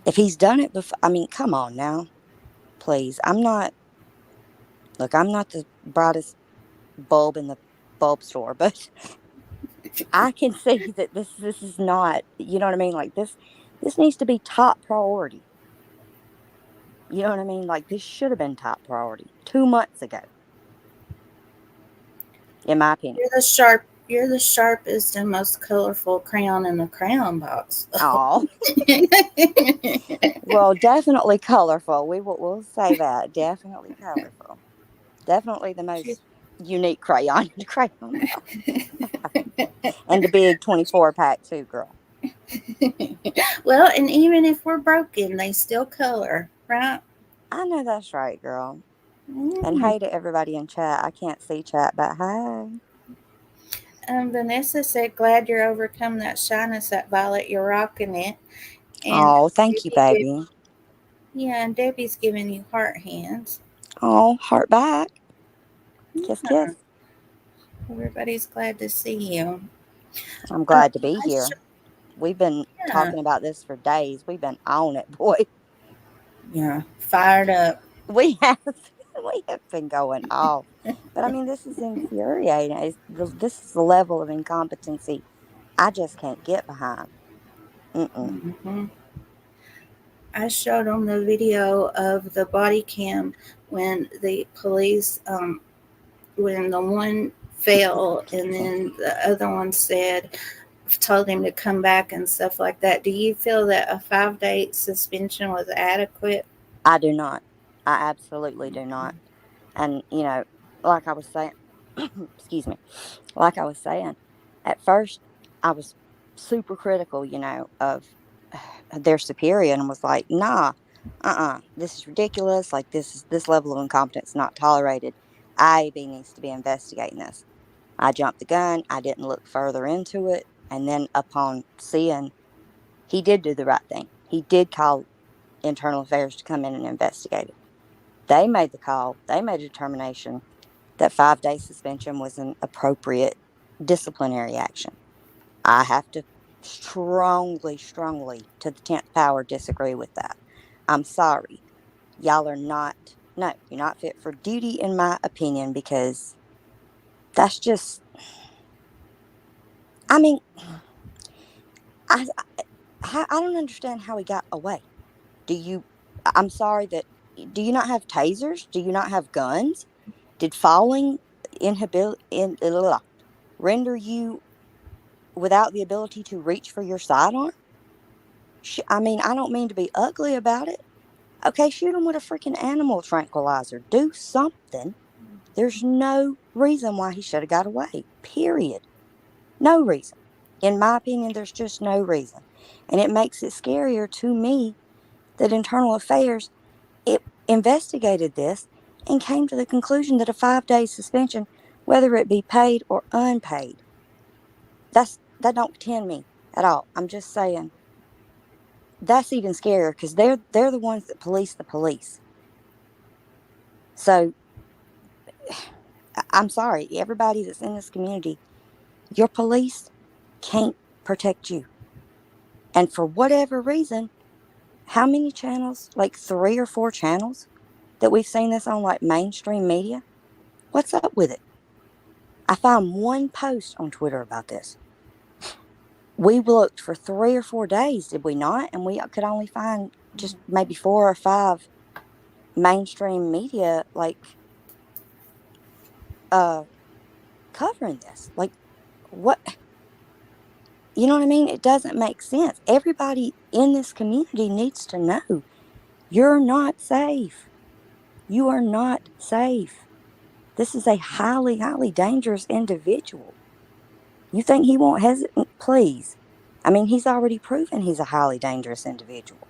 If he's done it before, I mean, come on now. Please. I'm not the brightest bulb in the bulb store, but I can see that this is not, you know what I mean? Like, this needs to be top priority. You know what I mean? Like, this should have been top priority 2 months ago. In my opinion. You're the sharpest and most colorful crayon in the crayon box. Oh. Well, definitely colorful. We'll say that. Definitely colorful. Definitely the most unique crayon in the crayon box. And the big 24-pack too, girl. Well, and even if we're broken, they still color, right? I know that's right, girl. Mm-hmm. And hey to everybody in chat. I can't see chat, but hi. Vanessa said, glad you're overcome that shyness, that Violet. You're rocking it. And thank you, baby. And Debbie's giving you heart hands. Oh, heart back. Kiss, kiss. Everybody's glad to see you. I'm glad to be here. We've been talking about this for days. We've been on it, boy. Yeah, fired up. We have been going off. But I mean, this is infuriating. This is the level of incompetency I just can't get behind. Mm-hmm. I showed them the video of the body cam when the police, when the one fell and then the other one said, told him to come back and stuff like that. Do you feel that a 5-day suspension was adequate? I do not. I absolutely do not. And, like I was saying, excuse me, like I was saying, at first I was super critical, of their superior and was like, nah, this is ridiculous. Like, this level of incompetence is not tolerated. IAB needs to be investigating this. I jumped the gun. I didn't look further into it. And then upon seeing, he did do the right thing. He did call internal affairs to come in and investigate it. They made the call. They made a determination that 5-day suspension was an appropriate disciplinary action. I have to strongly, to the 10th power, disagree with that. I'm sorry. Y'all are not, no, you're not fit for duty, in my opinion, because that's just, I mean, I don't understand how he got away. I'm sorry that, do you not have tasers? Do you not have guns? Did falling render you without the ability to reach for your sidearm? I mean, I don't mean to be ugly about it. Okay, shoot him with a freaking animal tranquilizer. Do something. There's no reason why he should have got away. Period. No reason. In my opinion, there's just no reason. And it makes it scarier to me that Internal Affairs investigated this and came to the conclusion that a 5-day suspension, whether it be paid or unpaid, that don't tend me at all. I'm just saying that's even scarier because they're the ones that police the police. So I'm sorry, everybody that's in this community, your police can't protect you. And for whatever reason, how many channels, like 3 or 4 channels that we've seen this on, like mainstream media? What's up with it? I found one post on Twitter about this. We looked for 3 or 4 days, did we not? And we could only find just maybe 4 or 5 mainstream media, like, covering this. Like, what? You know what I mean? It doesn't make sense. Everybody in this community needs to know you're not safe. You are not safe. This is a highly, highly dangerous individual. You think he won't hesitate? Please. I mean, he's already proven he's a highly dangerous individual.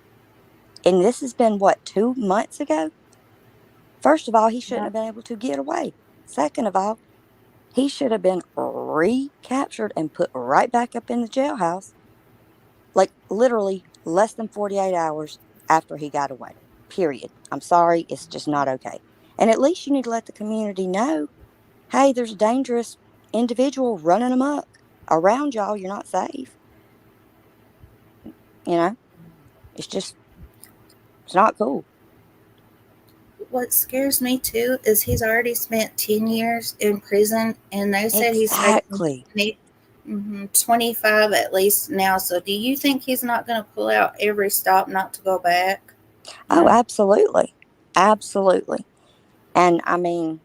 And this has been, what, 2 months ago? First of all, he shouldn't have been able to get away. Second of all, he should have been recaptured and put right back up in the jailhouse, like literally less than 48 hours after he got away. Period. I'm sorry, it's just not okay. And at least you need to let the community know, hey, there's a dangerous individual running amok around y'all. You're not safe. It's not cool. What scares me too is he's already spent 10 years in prison, and they said he's taking 25 at least now. So do you think he's not going to pull out every stop not to go back? Oh, absolutely. Absolutely. And I mean,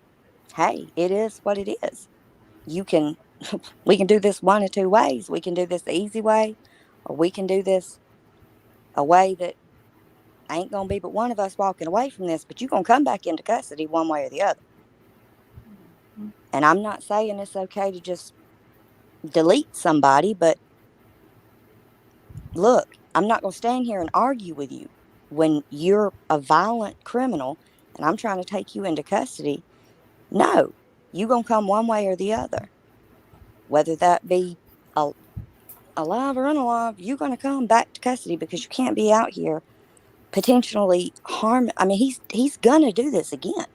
hey, it is what it is. We can do this one of 2 ways. We can do this the easy way, or we can do this a way that ain't going to be but one of us walking away from this, but you're going to come back into custody one way or the other. And I'm not saying it's okay to just delete somebody, but look, I'm not going to stand here and argue with you when you're a violent criminal and I'm trying to take you into custody. No, you're going to come one way or the other. Whether that be alive or unalive, you're going to come back to custody because you can't be out here potentially harm. I mean, he's going to do this again.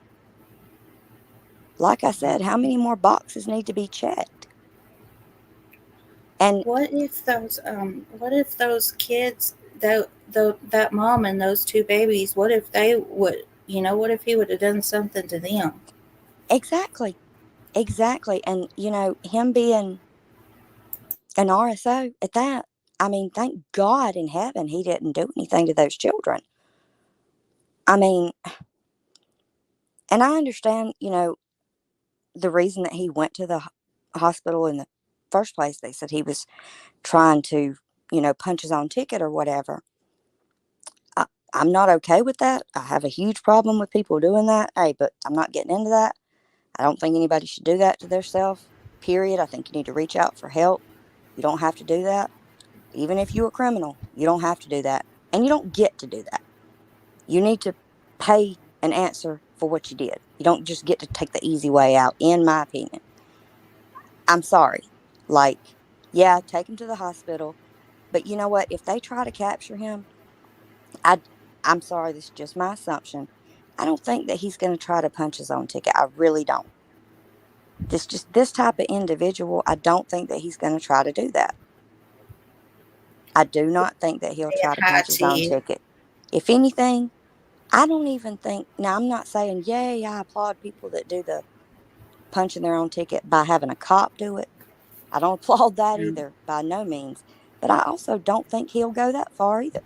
Like I said, how many more boxes need to be checked? And what if those kids, that mom and those 2 babies, what if they would, what if he would have done something to them? Exactly. And him being an RSO at that, I mean, thank God in heaven he didn't do anything to those children. I mean, and I understand, the reason that he went to the hospital in the first place. They said he was trying to, punch his own ticket or whatever. I'm not okay with that. I have a huge problem with people doing that. Hey, but I'm not getting into that. I don't think anybody should do that to themselves, period. I think you need to reach out for help. You don't have to do that. Even if you're a criminal, you don't have to do that. And you don't get to do that. You need to pay an answer for what you did. You don't just get to take the easy way out, in my opinion. I'm sorry. Like, yeah, take him to the hospital. But you know what? If they try to capture him, I'm sorry, this is just my assumption. I don't think that he's going to try to punch his own ticket. I really don't. This type of individual, I don't think that he's going to try to do that. I do not think that he'll try to Hi punch his to own you. ticket. If anything, I don't even think, now I'm not saying, yay, I applaud people that do the punching their own ticket by having a cop do it. I don't applaud that either, by no means. But I also don't think he'll go that far either.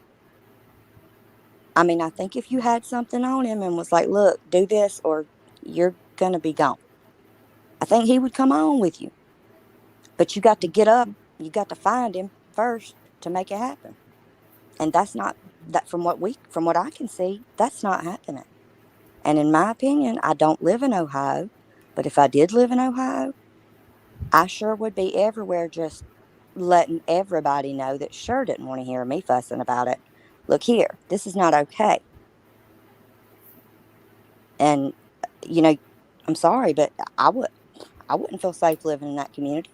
I mean, I think if you had something on him and was like, look, do this or you're going to be gone, I think he would come on with you. But you got to get up. You got to find him first to make it happen. And that's not, that from what I can see, that's not happening. And in my opinion, I don't live in Ohio. But if I did live in Ohio, I sure would be everywhere just letting everybody know that sure didn't want to hear me fussing about it. Look here, this is not okay. And, I'm sorry, but I wouldn't feel safe living in that community.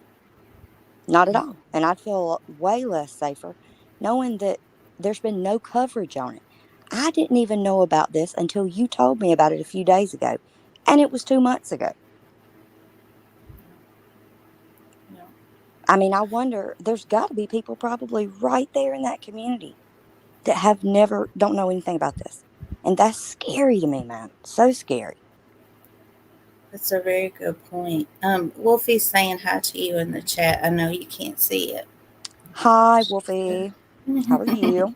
Not at all. And I'd feel way less safer knowing that there's been no coverage on it. I didn't even know about this until you told me about it a few days ago. And it was 2 months ago. I mean, I wonder, there's got to be people probably right there in that community that don't know anything about this. And that's scary to me, man. So scary. That's a very good point. Wolfie's saying hi to you in the chat. I know you can't see it. Hi, Wolfie. How are you?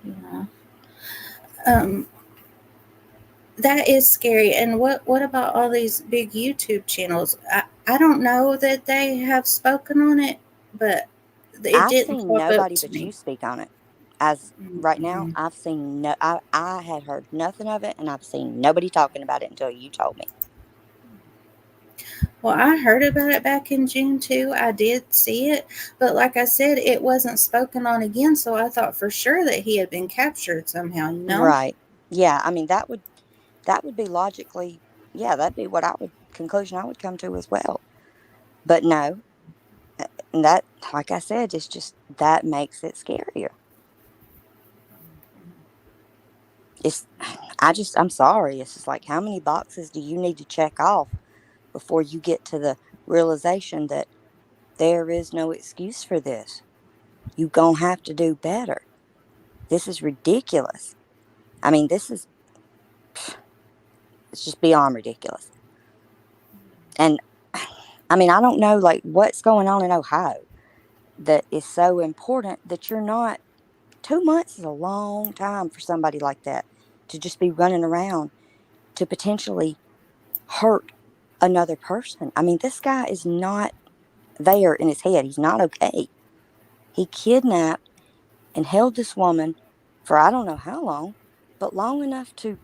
Yeah. That is scary. And what about all these big YouTube channels? I don't know that they have spoken on it, but it I've didn't seen pop up nobody to but me. you speak on it. As right now, Mhm. I've seen I had heard nothing of it, and I've seen nobody talking about it until you told me. Well, I heard about it back in June too. I did see it, but like I said, it wasn't spoken on again. So I thought for sure that he had been captured somehow. Right. Yeah. I mean, that would be logically, yeah, that'd be what conclusion I would come to as well. But no, and that, like I said, it's just that makes it scarier. I'm sorry. It's just like, how many boxes do you need to check off before you get to the realization that there is no excuse for this? You gonna have to do better. This is ridiculous. I mean, it's just beyond ridiculous. And I mean, I don't know like what's going on in Ohio that is so important that you're not. 2 months is a long time for somebody like that to just be running around to potentially hurt another person. I mean, this guy is not there in his head. He's not okay. He kidnapped and held this woman for I don't know how long, but long enough to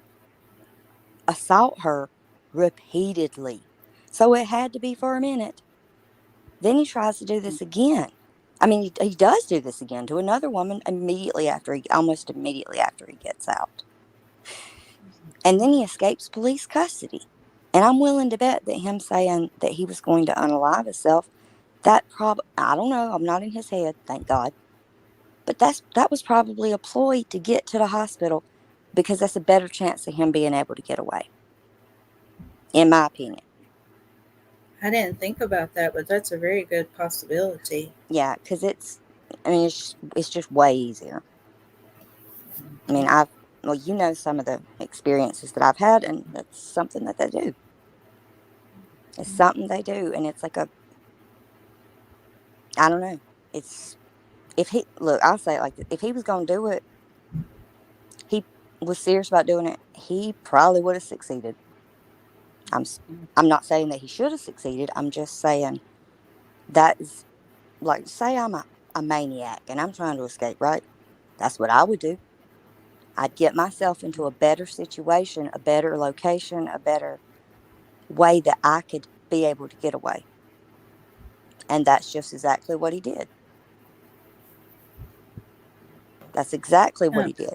assault her repeatedly. So it had to be for a minute. Then he tries to do this again. I mean, he does do this again to another woman almost immediately after he gets out. And then he escapes police custody. And I'm willing to bet that him saying that he was going to unalive himself, I don't know, I'm not in his head, thank God. But that was probably a ploy to get to the hospital because that's a better chance of him being able to get away. In my opinion. I didn't think about that, but that's a very good possibility. Yeah, because it's just way easier. I mean, some of the experiences that I've had, and that's something that they do. It's something they do, and it's like I don't know. I'll say it like this. If he was going to do it, he was serious about doing it, he probably would have succeeded. I'm not saying that he should have succeeded. I'm just saying That is like, say I'm a maniac and I'm trying to escape, right? That's what I would do. I'd get myself into a better situation, a better location, a better way that I could be able to get away. And that's just exactly what he did. That's exactly what Um, he did,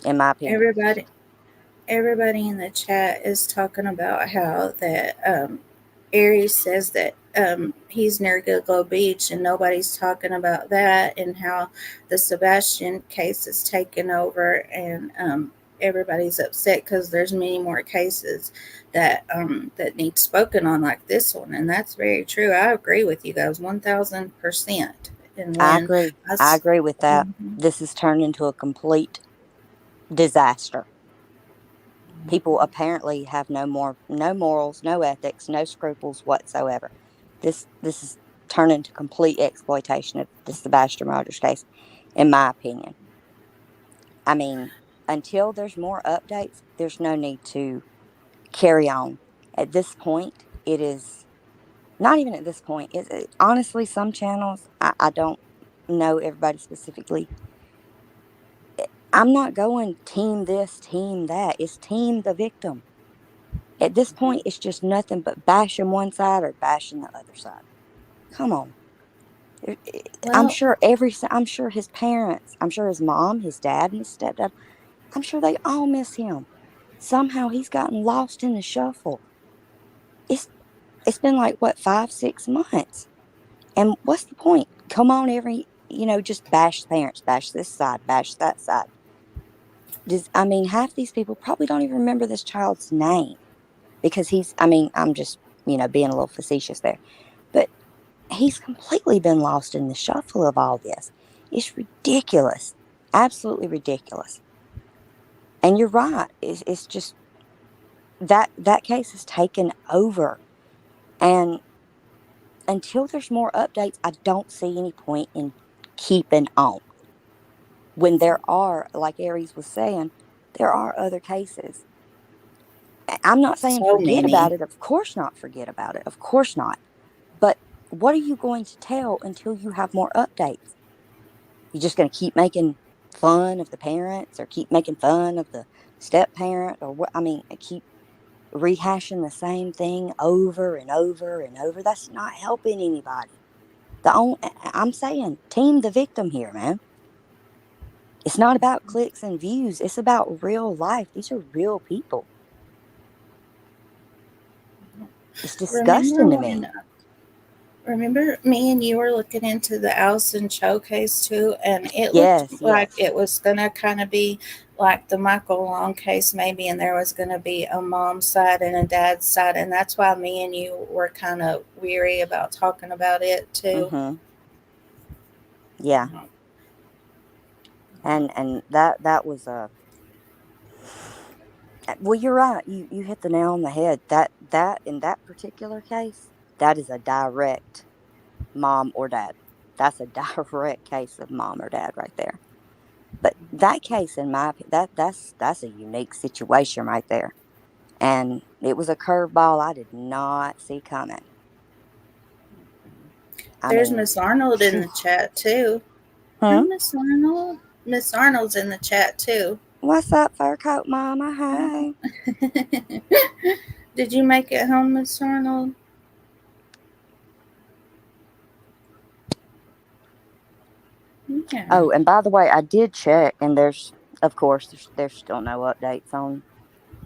in my opinion. everybody in the chat is talking about how that Aries says that he's near Goodlow Beach, and nobody's talking about that, and how the Sebastian case is taken over, and everybody's upset because there's many more cases that that need spoken on, like this one, and that's very true. I agree with you guys 1000%. And I when agree. I I s- agree with that. Mhm. This has turned into a complete disaster. People apparently have no morals, no ethics, no scruples whatsoever. This is turned into complete exploitation of the Sebastian Rogers case, in my opinion. I mean, until there's more updates, there's no need to carry on. At this point, it is not even at this point. Honestly, some channels, I don't know everybody specifically. I'm not going team this, team that. It's team the victim. At this point, it's just nothing but bashing one side or bashing the other side. Come on. I'm Well, sure I'm sure his parents, I'm sure his mom, his dad, and his stepdad, I'm sure they all miss him. Somehow he's gotten lost in the shuffle. It's it's been like what 5, 6 months, and what's the point? Come on, just bash the parents, bash this side, bash that side. I mean, half these people probably don't even remember this child's name because I'm just being a little facetious there, but he's completely been lost in the shuffle of all this. It's ridiculous, absolutely ridiculous. And you're right. It's just that case has taken over, and until there's more updates, I don't see any point in keeping on. When there are, like Aries was saying, there are other cases. I'm not saying so forget about many. it. Of course not forget about it. Of course not. But what are you going to tell until you have more updates? You just going to keep making fun of the parents or keep making fun of the step parent or what? I mean, keep rehashing the same thing over and over and over. That's not helping anybody. I'm saying team the victim here, man. It's not about clicks and views. It's about real life. These are real people. It's Remember disgusting to me. when Remember me and you were looking into the Allison Cho case too, and it looked Yes, like yes. it was gonna kind of be like the Michael Long case maybe, and there was gonna be a mom's side and a dad's side, and that's why me and you were kind of weary about talking about it too. Mm-hmm. Yeah. And that was a well, you're right. You hit the nail on the head. That in that particular case, that is a direct mom or dad. That's a direct case of mom or dad right there. But that case, in my opinion, that's a unique situation right there, and it was a curveball I did not see coming. I There's mean, Miss Arnold in phew. the chat too. Hi, Hmm? Miss Arnold. Miss Arnold's in the chat too. What's up, fur coat mama? Hey. Did you make it home, Miss Arnold? Yeah. Oh, and by the way, I did check, and of course, there's still no updates on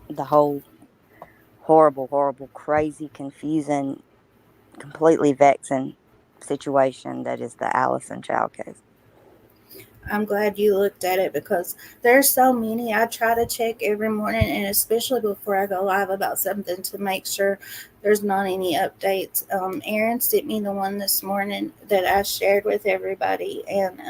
the whole horrible, horrible, crazy, confusing, completely vexing situation that is the Allison child case. I'm glad you looked at it because there's so many. I try to check every morning, and especially before I go live about something to make sure there's not any updates. Aaron sent me the one this morning that I shared with everybody, and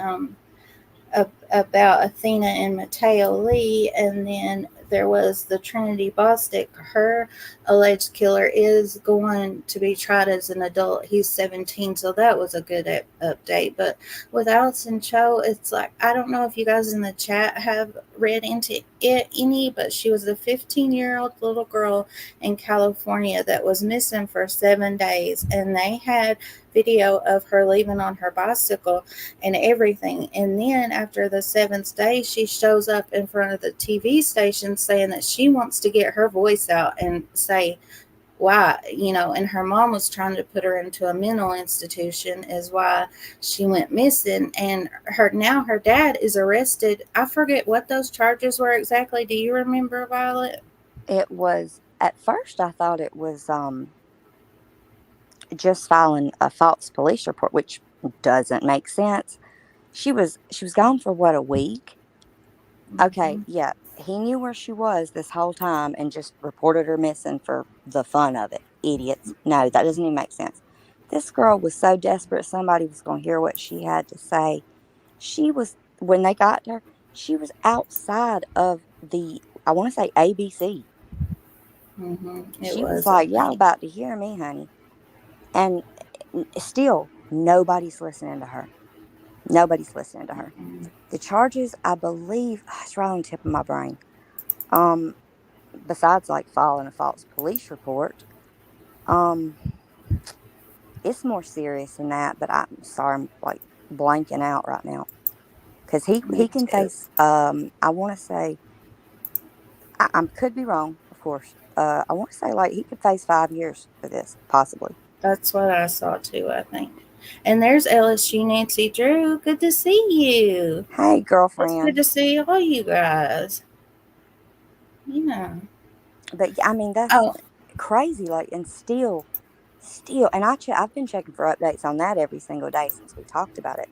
about Athena and Mateo Lee, and then there was the Trinity Bostic. Her alleged killer is going to be tried as an adult. He's 17, so that was a good update. But with Allison Cho, it's like, I don't know if you guys in the chat have read into it any, but she was a 15-year-old little girl in California that was missing for 7 days, and they had video of her leaving on her bicycle and everything. And then after the 7th day, she shows up in front of the TV station saying that she wants to get her voice out and say why, and her mom was trying to put her into a mental institution is why she went missing. And her dad is arrested. I forget what those charges were exactly. Do you remember, Violet? It was, at first I thought it was just filing a false police report, which doesn't make sense. She was gone for what, a week? Okay, yeah. He knew where she was this whole time and just reported her missing for the fun of it. Idiots. No, that doesn't even make sense. This girl was so desperate somebody was going to hear what she had to say. When they got her, she was outside of I want to say ABC. She was like, y'all about to hear me, honey. And still, nobody's listening to her. Nobody's listening to her. The charges, I believe, it's right on the tip of my brain. Besides like filing a false police report, it's more serious than that. But I'm sorry, I'm like blanking out right now because he can face. I want to say, I could be wrong, of course. I want to say like he could face 5 years for this, possibly. That's what I saw too, I think. And there's LSU Nancy Drew. Good to see you. Hey, girlfriend. It's good to see all you guys. Yeah. But I mean, that's crazy. Like, and still, and I've been checking for updates on that every single day since we talked about it.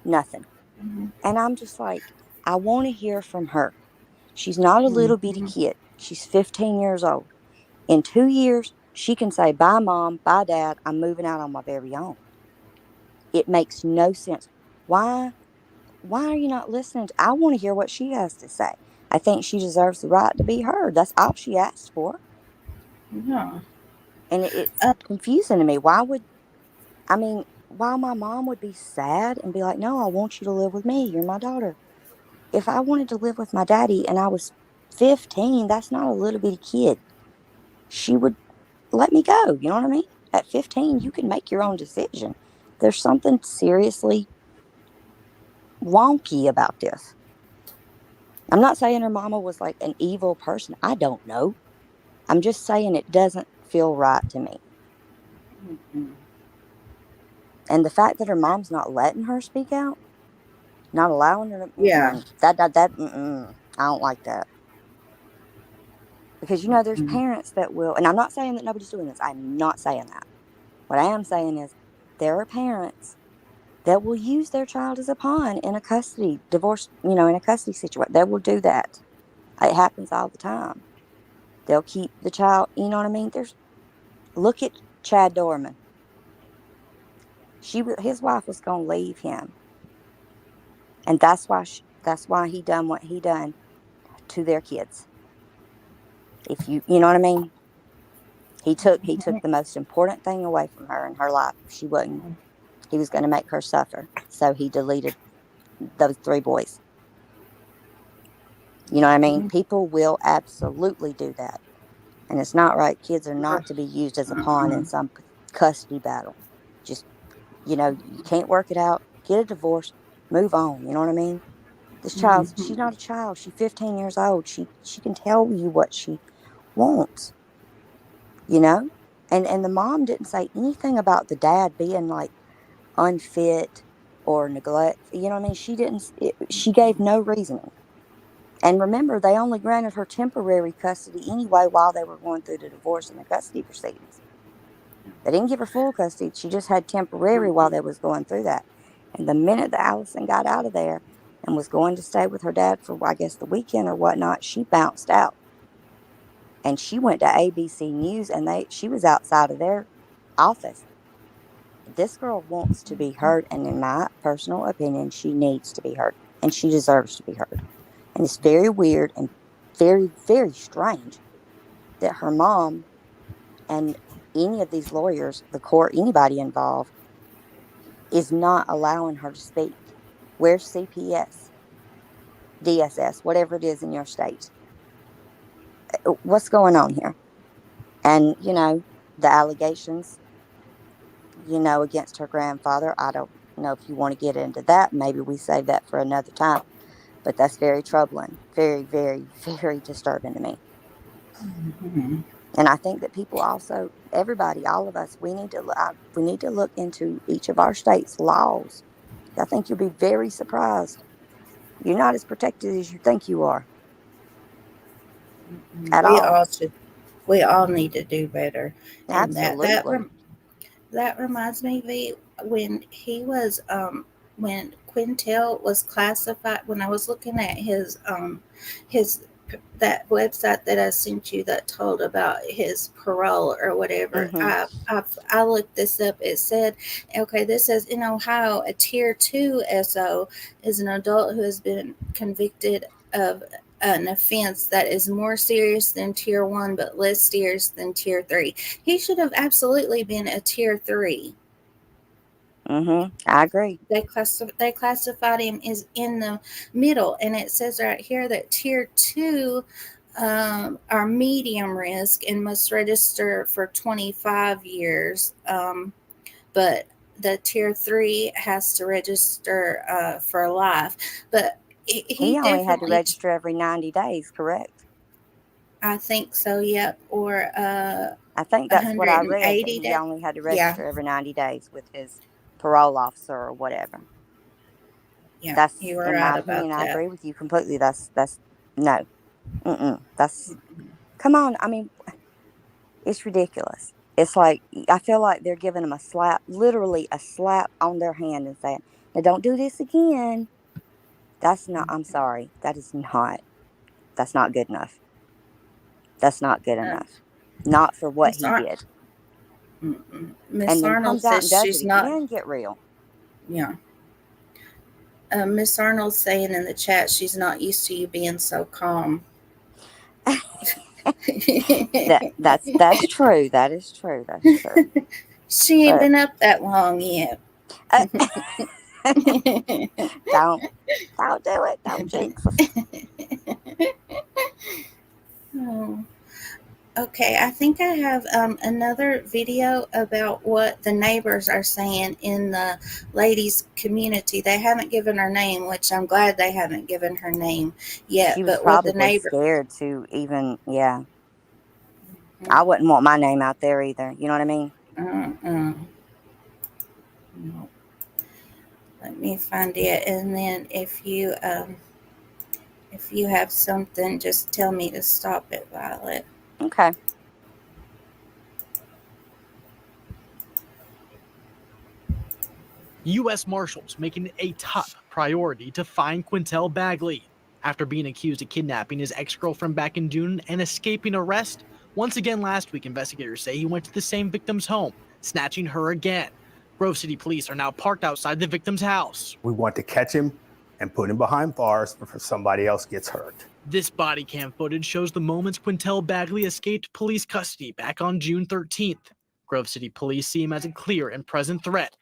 Nothing. And I'm just like, I want to hear from her. She's not a little bitty kid. She's 15 years old. In 2 years, she can say, bye, Mom, bye, Dad, I'm moving out on my very own. It makes no sense. Why are you not listening? I want to hear what she has to say. I think she deserves the right to be heard. That's all she asked for. Yeah. And it's confusing to me. Why my mom would be sad and be like, no, I want you to live with me. You're my daughter. If I wanted to live with my daddy and I was 15, that's not a little bitty kid. She would let me go. You know what I mean? At 15, you can make your own decision. There's something seriously wonky about this. I'm not saying her mama was like an evil person. I don't know. I'm just saying it doesn't feel right to me. And the fact that her mom's not letting her speak out, not allowing her to, I don't like that. Because, there's parents that will, and I'm not saying that nobody's doing this. I'm not saying that. What I am saying is there are parents that will use their child as a pawn in a custody divorce, in a custody situation. They will do that. It happens all the time. They'll keep the child, you know what I mean? Look at Chad Dorman. His wife was going to leave him. And that's why he done what he done to their kids. If you know what I mean? He took the most important thing away from her in her life. He was going to make her suffer. So he deleted those 3 boys. You know what I mean? People will absolutely do that. And it's not right. Kids are not to be used as a pawn in some custody battle. Just, you can't work it out. Get a divorce. Move on. You know what I mean? This child, she's not a child. She's 15 years old. She can tell you what she wants. And the mom didn't say anything about the dad being like unfit or neglect. You know what I mean? She gave no reasoning. And remember, they only granted her temporary custody anyway while they were going through the divorce and the custody proceedings. They didn't give her full custody. She just had temporary while they was going through that. And the minute that Allison got out of there and was going to stay with her dad for, I guess, the weekend or whatnot, she bounced out. And she went to ABC News and she was outside of their office. This girl wants to be heard. And in my personal opinion, she needs to be heard. And she deserves to be heard. And it's very weird and very, very strange that her mom and any of these lawyers, the court, anybody involved, is not allowing her to speak. Where's CPS, DSS, whatever it is in your state? What's going on here? And, the allegations, against her grandfather. I don't know if you want to get into that. Maybe we save that for another time. But that's very troubling. Very, very, very disturbing to me. Mhm. And I think that people also, everybody, all of us, we need to look into each of our states' laws. I think you'll be very surprised. You're not as protected as you think you are at We all. all should. We all need to do better. And Absolutely. that reminds me, V, when he was when Quinntel was classified. When I was looking at his that website that I sent you that told about his parole or whatever, Mhm. I looked this up. It said, okay, this says in Ohio, a tier 2 SO is an adult who has been convicted of an offense that is more serious than tier 1 but less serious than tier 3. He should have absolutely been a tier 3. Mhm. I agree. They classified him as in the middle, and it says right here that tier 2 are medium risk and must register for 25 years, but the tier 3 has to register for life. But he He only had to definitely, register every 90 days, correct? I think so, yep, or I think that's what I read, that 180 he days. only had to Yeah, register every 90 days with his parole officer or whatever. yeah, That's, you were in my right about opinion, I that. agree with you completely. That's no. That's, come on. I mean, it's ridiculous. It's like, I feel like they're giving them a slap, literally a slap on their hand and saying, now don't do this again. That's not, I'm sorry. That's not good enough. That's not good Um, enough. Not for what Miss he Ar- did. Miss And then Arnold comes out and says does it she's not. again. Get real. Yeah. Miss Arnold's saying in the chat she's not used to you being so calm. That's true. That is true. That's true. She ain't But been up that long yet. uh, don't do it. Don't jinx us. Oh. Okay, I think I have another video about what the neighbors are saying in the ladies' community. They haven't given her name, which I'm glad they haven't given her name yet. She was But what the probably neighbor, scared to even. Yeah, I wouldn't want my name out there either. You know what I mean? uh-uh. No. Let me find it, and then if you have something, just tell me to stop it, Violet. Okay. U.S. Marshals making it a top priority to find Quinntel Bagley. After being accused of kidnapping his ex-girlfriend back in June and escaping arrest, once again last week investigators say he went to the same victim's home, snatching her again. Grove City police are now parked outside the victim's house. We want to catch him and put him behind bars before somebody else gets hurt. This body cam footage shows the moments Quinntel Bagley escaped police custody back on June 13th. Grove City police see him as a clear and present threat.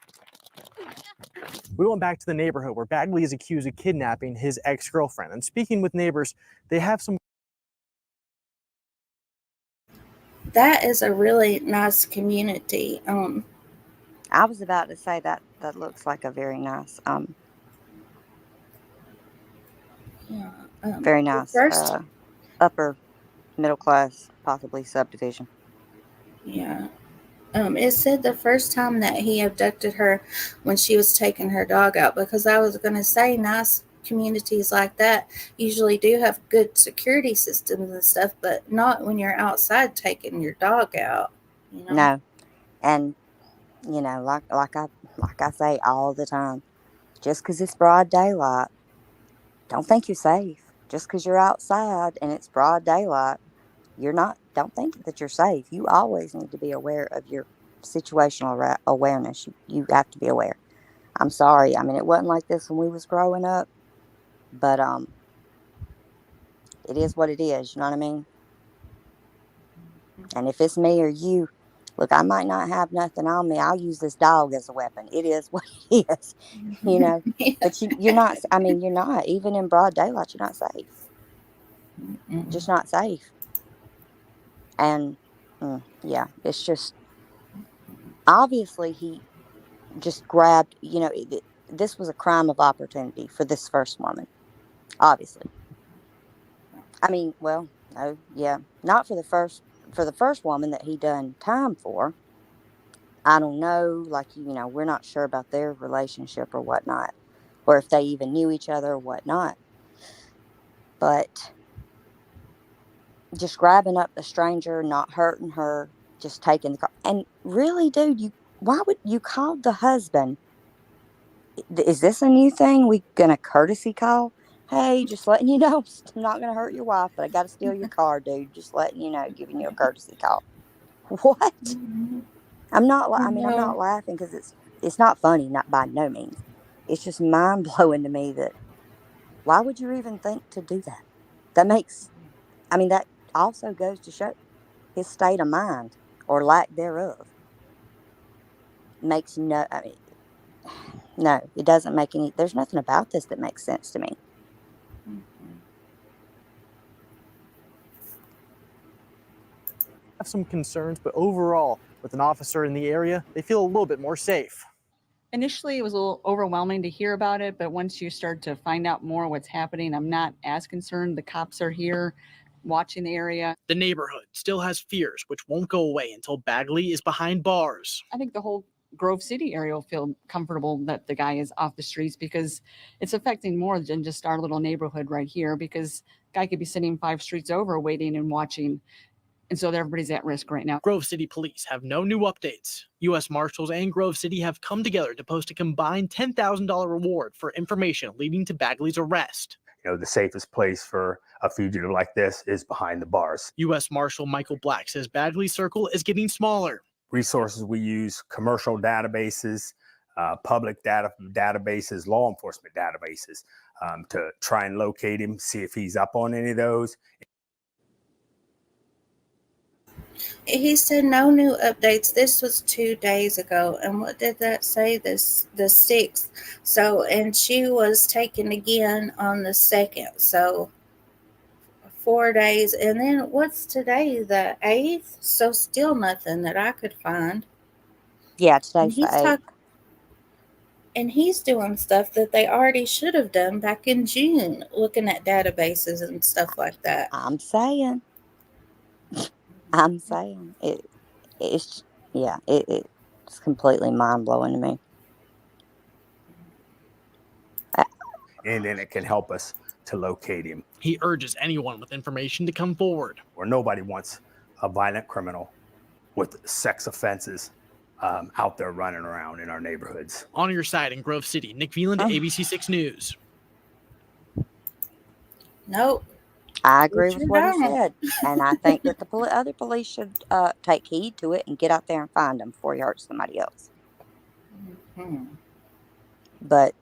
We went back to the neighborhood where Bagley is accused of kidnapping his ex-girlfriend. And speaking with neighbors, they have some. That is a really nice community. I was about to say that looks like a very nice, Yeah, very the nice, first, upper middle class, possibly subdivision. yeah. It said the first time that he abducted her when she was taking her dog out, because I was going to say nice communities like that usually do have good security systems and stuff, but not when you're outside taking your dog out, you know? No, and like I say all the time, just because it's broad daylight, don't think you're safe. Just because you're outside and it's broad daylight, you're not. Don't think that you're safe. You always need to be aware of your situational awareness. You have to be aware. I'm sorry. I mean, it wasn't like this when we was growing up, but it is what it is. You know what I mean? And if it's me or you, look, I might not have nothing on me. I'll use this dog as a weapon. It is what it is, you know. But you're not. I mean, you're not. Even in broad daylight, you're not safe. You're just not safe. And yeah, it's just obviously just grabbed, this was a crime of opportunity for this first woman, obviously. I mean, well, no, yeah, not for the first woman that he done time for. I don't know, like, we're not sure about their relationship or whatnot, or if they even knew each other or whatnot. But just grabbing up a stranger, not hurting her, just taking the car. And really, dude, why would you call the husband? Is this a new thing? We gonna courtesy call? Hey, just letting you know, I'm not gonna hurt your wife, but I gotta steal your car, dude. Just letting you know, giving you a courtesy call. What? I'm not. I'm not laughing because it's not funny, not by no means. It's just mind blowing to me that why would you even think to do that? That makes. That also goes to show his state of mind or lack thereof. Makes no. No, it doesn't make any. There's nothing about this that makes sense to me. Have some concerns, but overall, with an officer in the area, they feel a little bit more safe. Initially, it was a little overwhelming to hear about it, but once you start to find out more what's happening, I'm not as concerned. The cops are here watching the area. The neighborhood still has fears, which won't go away until Bagley is behind bars. I think the whole Grove City area will feel comfortable that the guy is off the streets because it's affecting more than just our little neighborhood right here, because guy could be sitting 5 streets over waiting and watching. And so everybody's at risk right now. Grove City police have no new updates. U.S. Marshals and Grove City have come together to post a combined $10,000 reward for information leading to Bagley's arrest. The safest place for a fugitive like this is behind the bars. U.S. Marshal Michael Black says Bagley's circle is getting smaller. Resources we use, commercial databases, public databases, law enforcement databases, to try and locate him, see if he's up on any of those. He said no new updates. This was 2 days ago. And what did that say? The 6th. So, and she was taken again on the 2nd. So 4 days. And then what's today? The 8th? So still nothing that I could find. Yeah, today's the 8th. And he's doing stuff that they already should have done back in June, looking at databases and stuff like that. I'm saying it's completely mind blowing to me. And then it can help us to locate him. He urges anyone with information to come forward. Where nobody wants a violent criminal with sex offenses out there running around in our neighborhoods. On your side in Grove City, Nick Veland, ABC6 News. Nope. I agree with what he said. And I think that the other police should take heed to it and get out there and find him before he hurts somebody else. Mm-hmm. But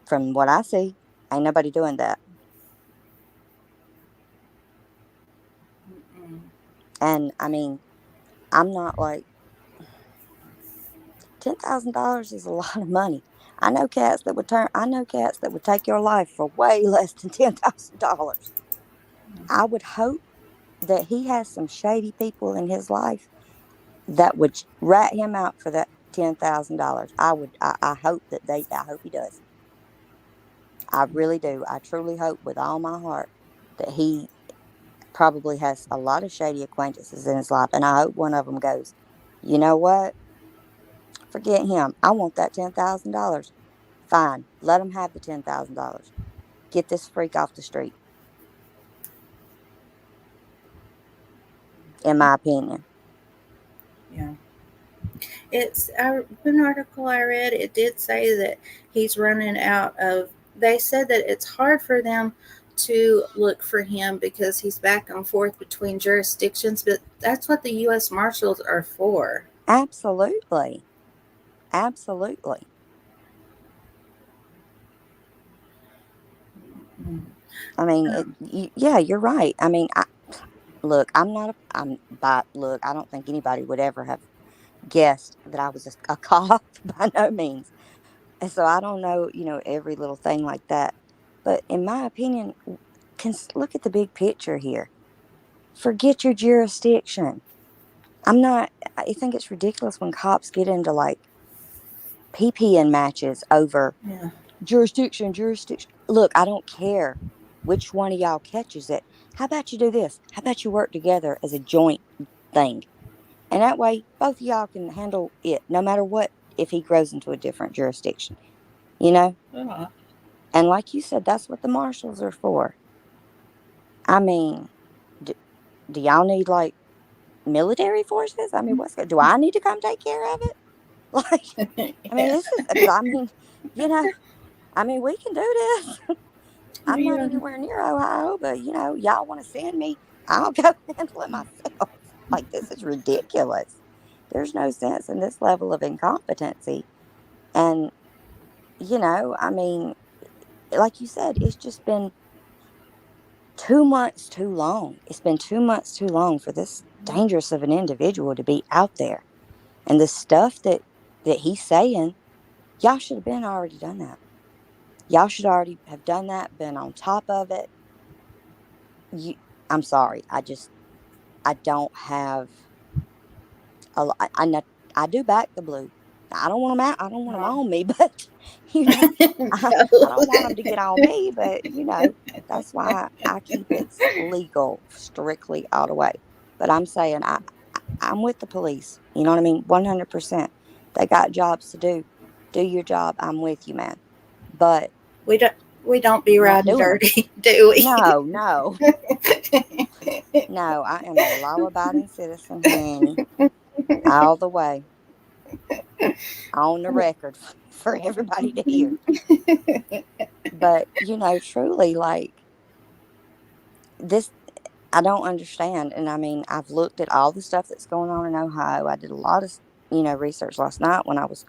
from what I see, ain't nobody doing that. Mm-mm. And I'm not like, $10,000 is a lot of money. I know cats that would take your life for way less than $10,000. I would hope that he has some shady people in his life that would rat him out for that $10,000. I hope he does. I really do. I truly hope with all my heart that he probably has a lot of shady acquaintances in his life. And I hope one of them goes, you know what? Forget him. I want that $10,000. Fine. Let him have the $10,000. Get this freak off the street. In my opinion. Yeah. One article I read, it did say that he's running out of, they said that it's hard for them to look for him because he's back and forth between jurisdictions, but that's what the U.S. Marshals are for. Absolutely. Absolutely. Yeah, you're right. I don't think anybody would ever have guessed that I was a cop by no means. And so I don't know, every little thing like that. But in my opinion, look at the big picture here. Forget your jurisdiction. I think it's ridiculous when cops get into PP matches over Yeah. jurisdiction. Look, I don't care which one of y'all catches it. How about you do this? How about you work together as a joint thing? And that way, both of y'all can handle it, no matter what, if he grows into a different jurisdiction, you know? Uh-huh. And like you said, that's what the marshals are for. I mean, do y'all need like military forces? I mean, do I need to come take care of it? Like, I mean, this is, because I mean, you know, I mean, we can do this. I'm not Yeah. anywhere near Ohio, but you know, y'all want to send me, I'll go handle it myself. Like, this is ridiculous. There's no sense in this level of incompetency. And, you know, I mean, like you said, it's just been 2 months too long. It's been 2 months too long for this dangerous of an individual to be out there. And the stuff that he's saying, y'all should have been already done that. Y'all should already have done that, been on top of it. I'm sorry. I don't have a lot. I do back the blue. I don't want them out. I don't want them on me, but you know, I don't want them to get on me, but you know, that's why I keep it legal, strictly all the way. But I'm saying I'm with the police. You know what I mean? 100%. They got jobs to do. Do your job. I'm with you, man. But we don't be not riding doing them. dirty, do we? No, no. No, I am a law-abiding citizen, honey, all the way, on the record for everybody to hear. But, you know, truly, like, this, I don't understand. And I mean, I've looked at all the stuff that's going on in Ohio. I did a lot of, you know, research last night when I was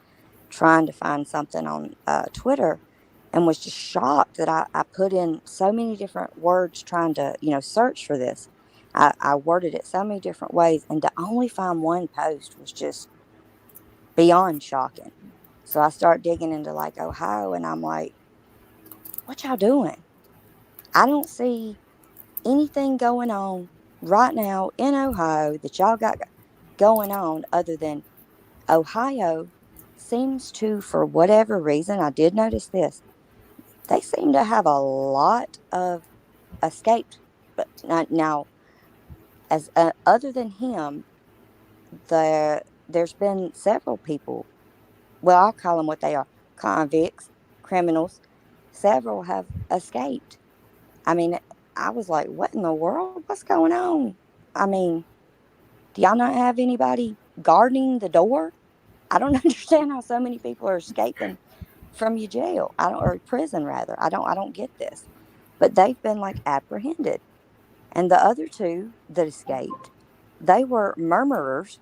trying to find something on Twitter, and was just shocked that I put in so many different words trying to, you know, search for this. I worded it so many different ways, and to only find one post was just beyond shocking. So I start digging into like Ohio, and I'm like, what y'all doing? I don't see anything going on right now in Ohio that y'all got going on other than Ohio seems to, for whatever reason, I did notice this, they seem to have a lot of escaped. But now, as other than him, there's been several people. Well, I'll call them what they are: convicts, criminals. Several have escaped. I mean, I was like, what in the world? What's going on? I mean, do y'all not have anybody guarding the door? I don't understand how so many people are escaping from your jail. I don't, or prison rather. I don't get this. But they've been like apprehended. And the other two that escaped, they were murmurers,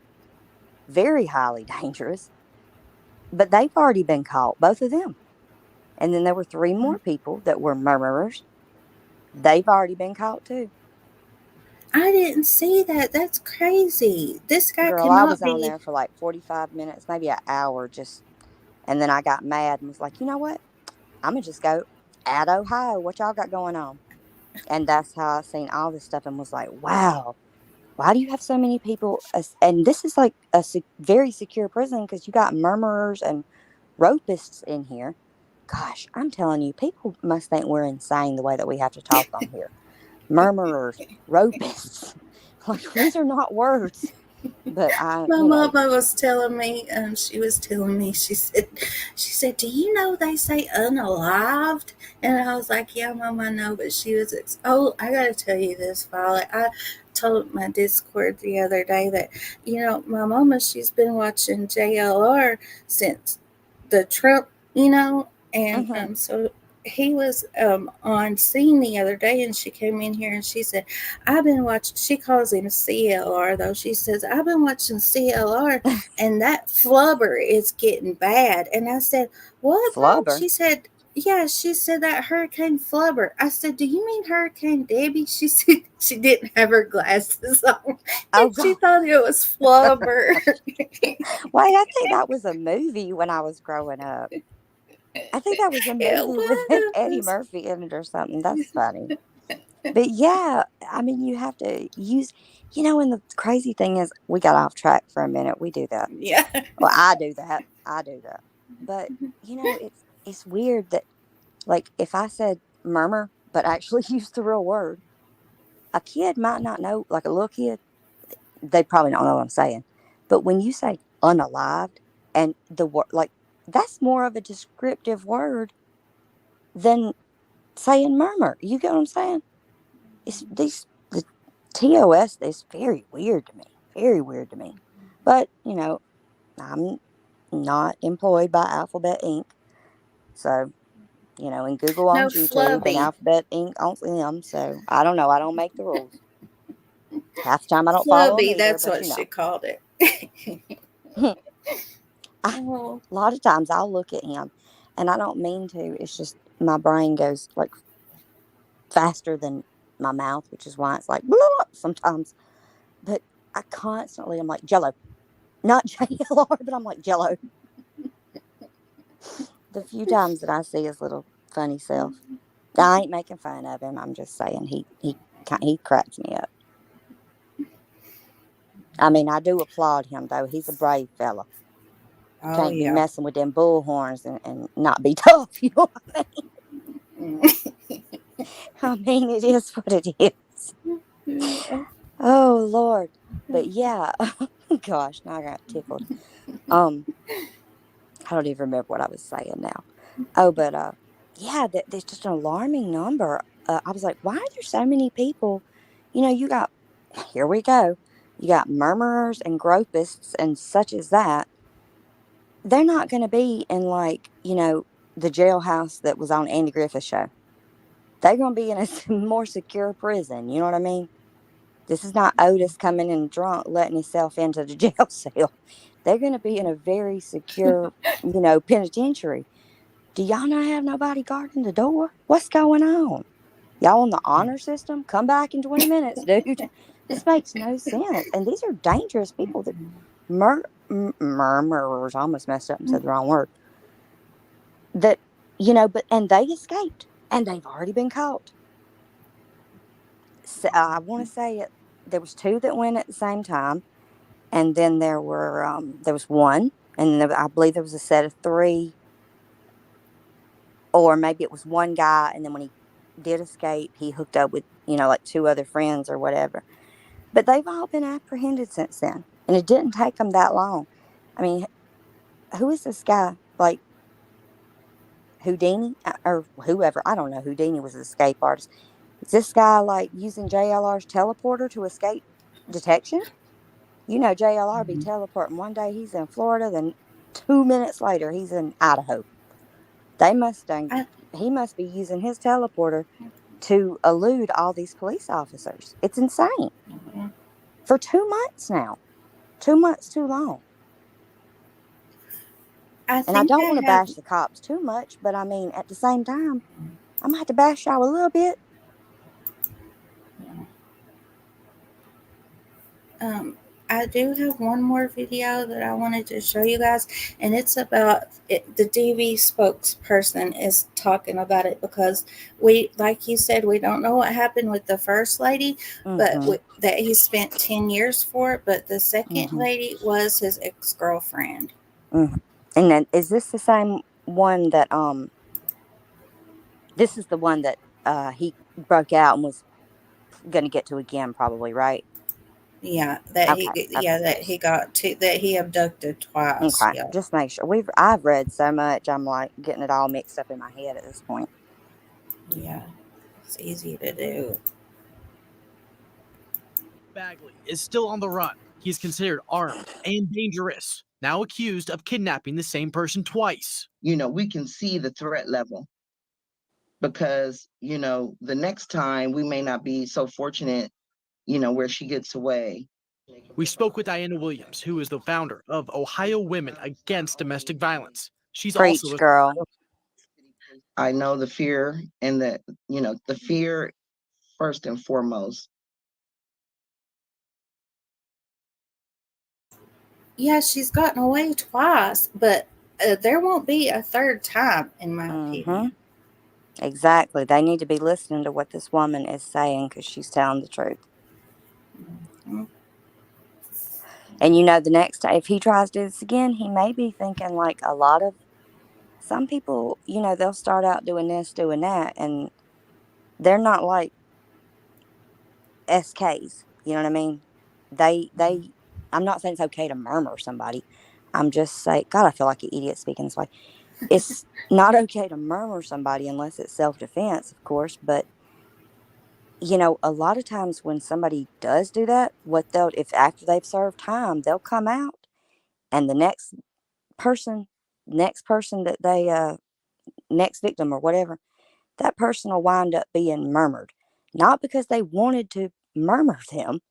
very highly dangerous, but they've already been caught, both of them. And then there were 3 more people that were murmurers. They've already been caught too. I didn't see that. That's crazy. This guy Girl, I was cannot on be. there for like 45 minutes, maybe an hour, just, and then I got mad and was like, you know what? I'm gonna just go at Ohio. What y'all got going on? And that's how I seen all this stuff and was like, wow, why do you have so many people? And this is like a very secure prison because you got murmurers and rapists in here. Gosh, I'm telling you, people must think we're insane the way that we have to talk on here. Murmurers, rapists. Like, these are not words. But My mama was telling me, she said, do you know they say unalived? And I was like, yeah, Mom, I know. But she was, I got to tell you this, Violet. I told my Discord the other day that, you know, my mama, she's been watching JLR since the Trump, you know, and so he was on scene the other day, and she came in here and she said, I've been watching, she calls him CLR though, she says, I've been watching CLR and that flubber is getting bad. And I said, what, Mom? Flubber? She said, yeah, she said that Hurricane Flubber. I said, do you mean Hurricane Debbie? She said she didn't have her glasses on, and she thought it was Flubber. Wait, I think that was a movie when I was growing up. I think that was a movie with Eddie Murphy in it or something. That's funny. But yeah, I mean, you have to use, you know, and the crazy thing is, we got off track for a minute. We do that. Yeah. Well, I do that. But it's weird that, like, if I said murmur but actually used the real word, a kid might not know. Like a little kid, they probably don't know what I'm saying. But when you say unalived and the word, like, that's more of a descriptive word than saying murmur. You get what I'm saying? It's the TOS is very weird to me. Very weird to me. But, I'm not employed by Alphabet Inc. So, and Google No, owns YouTube and Flubby. Alphabet Inc. owns them. So I don't know. I don't make the rules. Half the time I don't follow them Flubby, either, that's but what she called it. A lot of times I'll look at him and I don't mean to. It's just my brain goes like faster than my mouth, which is why it's like blah, sometimes. But I'm like Jello, not JLR, but I'm like Jello. The few times that I see his little funny self, I ain't making fun of him. I'm just saying he cracks me up. I mean, I do applaud him though. He's a brave fella. Oh, Can't be yeah. messing with them bullhorns and not be tough. You know what I mean? I mean, it is what it is. Oh Lord, but yeah. Gosh, now I got tickled. I don't even remember what I was saying now. Oh, but yeah, there's just an alarming number. I was like, why are there so many people? You got, here we go. You got murmurers and gropists and such as that. They're not going to be in like, the jailhouse that was on Andy Griffith's show. They're going to be in a more secure prison. You know what I mean? This is not Otis coming in drunk, letting himself into the jail cell. They're going to be in a very secure, penitentiary. Do y'all not have nobody guarding the door? What's going on? Y'all on the honor system? Come back in 20 minutes, dude. This makes no sense. And these are dangerous people. That murmurers. I almost messed up and said the wrong word. That, and they escaped. And they've already been caught. So, I want to say there was 2 that went at the same time. And then there was 1. And then I believe there was a set of 3. Or maybe it was 1 guy, and then when he did escape, he hooked up with, like 2 other friends or whatever. But they've all been apprehended since then. And it didn't take them that long. I mean, who is this guy? Like Houdini or whoever? I don't know. Houdini was an escape artist. Is this guy like using JLR's teleporter to escape detection? JLR be teleporting. One day he's in Florida, then 2 minutes later he's in Idaho. He must be using his teleporter to elude all these police officers. It's insane. For 2 months now. 2 months too long. And I don't want to bash the cops too much, but I mean, at the same time, I'm going to have to bash y'all a little bit. I do have one more video that I wanted to show you guys, and it's about it. The DV spokesperson is talking about it because like you said, we don't know what happened with the first lady, but that he spent 10 years for. But the second lady was his ex-girlfriend. And then, is this the same one that this is the one that he broke out and was going to get to again, probably, right? Yeah, that he abducted twice. Okay, Yeah. just make sure. I've read so much, I'm like getting it all mixed up in my head at this point. Yeah, it's easy to do. Bagley is still on the run. He's considered armed and dangerous, now accused of kidnapping the same person twice. We can see the threat level because, the next time we may not be so fortunate, where she gets away. We spoke with Diana Williams, who is the founder of Ohio Women Against Domestic Violence. She's Preach, also girl. I know the fear and the fear first and foremost. Yeah, she's gotten away twice, but there won't be a third time, in my opinion. Exactly. They need to be listening to what this woman is saying because she's telling the truth. And the next time, if he tries to do this again, he may be thinking like a lot of some people, you know, they'll start out doing this, doing that, and they're not like SKs. You know what I mean? They. I'm not saying it's okay to murmur somebody. I'm just saying, God, I feel like an idiot speaking this way. It's not okay to murmur somebody unless it's self-defense, of course. But you know, a lot of times when somebody does do that, what they'll, if after they've served time, they'll come out, and the person, next person that they, next victim or whatever, that person will wind up being murmured, not because they wanted to murmur them,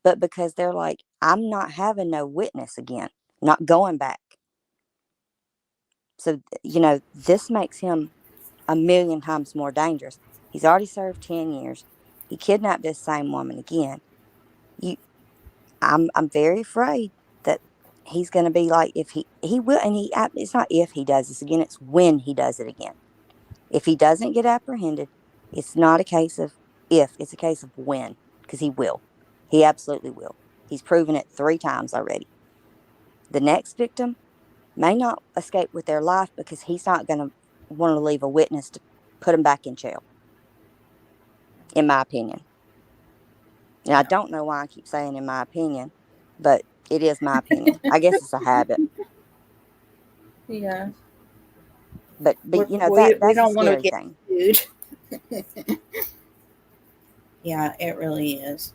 but because they're like, I'm not having no witness again, not going back. So, you know, this makes him a million times more dangerous. He's already served 10 years. He kidnapped this same woman again. You, I'm very afraid that he's going to be like, if he will, and it's not if he does this again, it's when he does it again. If he doesn't get apprehended, it's not a case of if, it's a case of when, because he will. He absolutely will. He's proven it 3 times already. The next victim may not escape with their life because he's not going to want to leave a witness to put him back in jail, in my opinion. And I don't know why I keep saying in my opinion, but it is my opinion. I guess it's a habit. Yeah. But you know, we that's the don't want to scary get thing. sued. Yeah, it really is.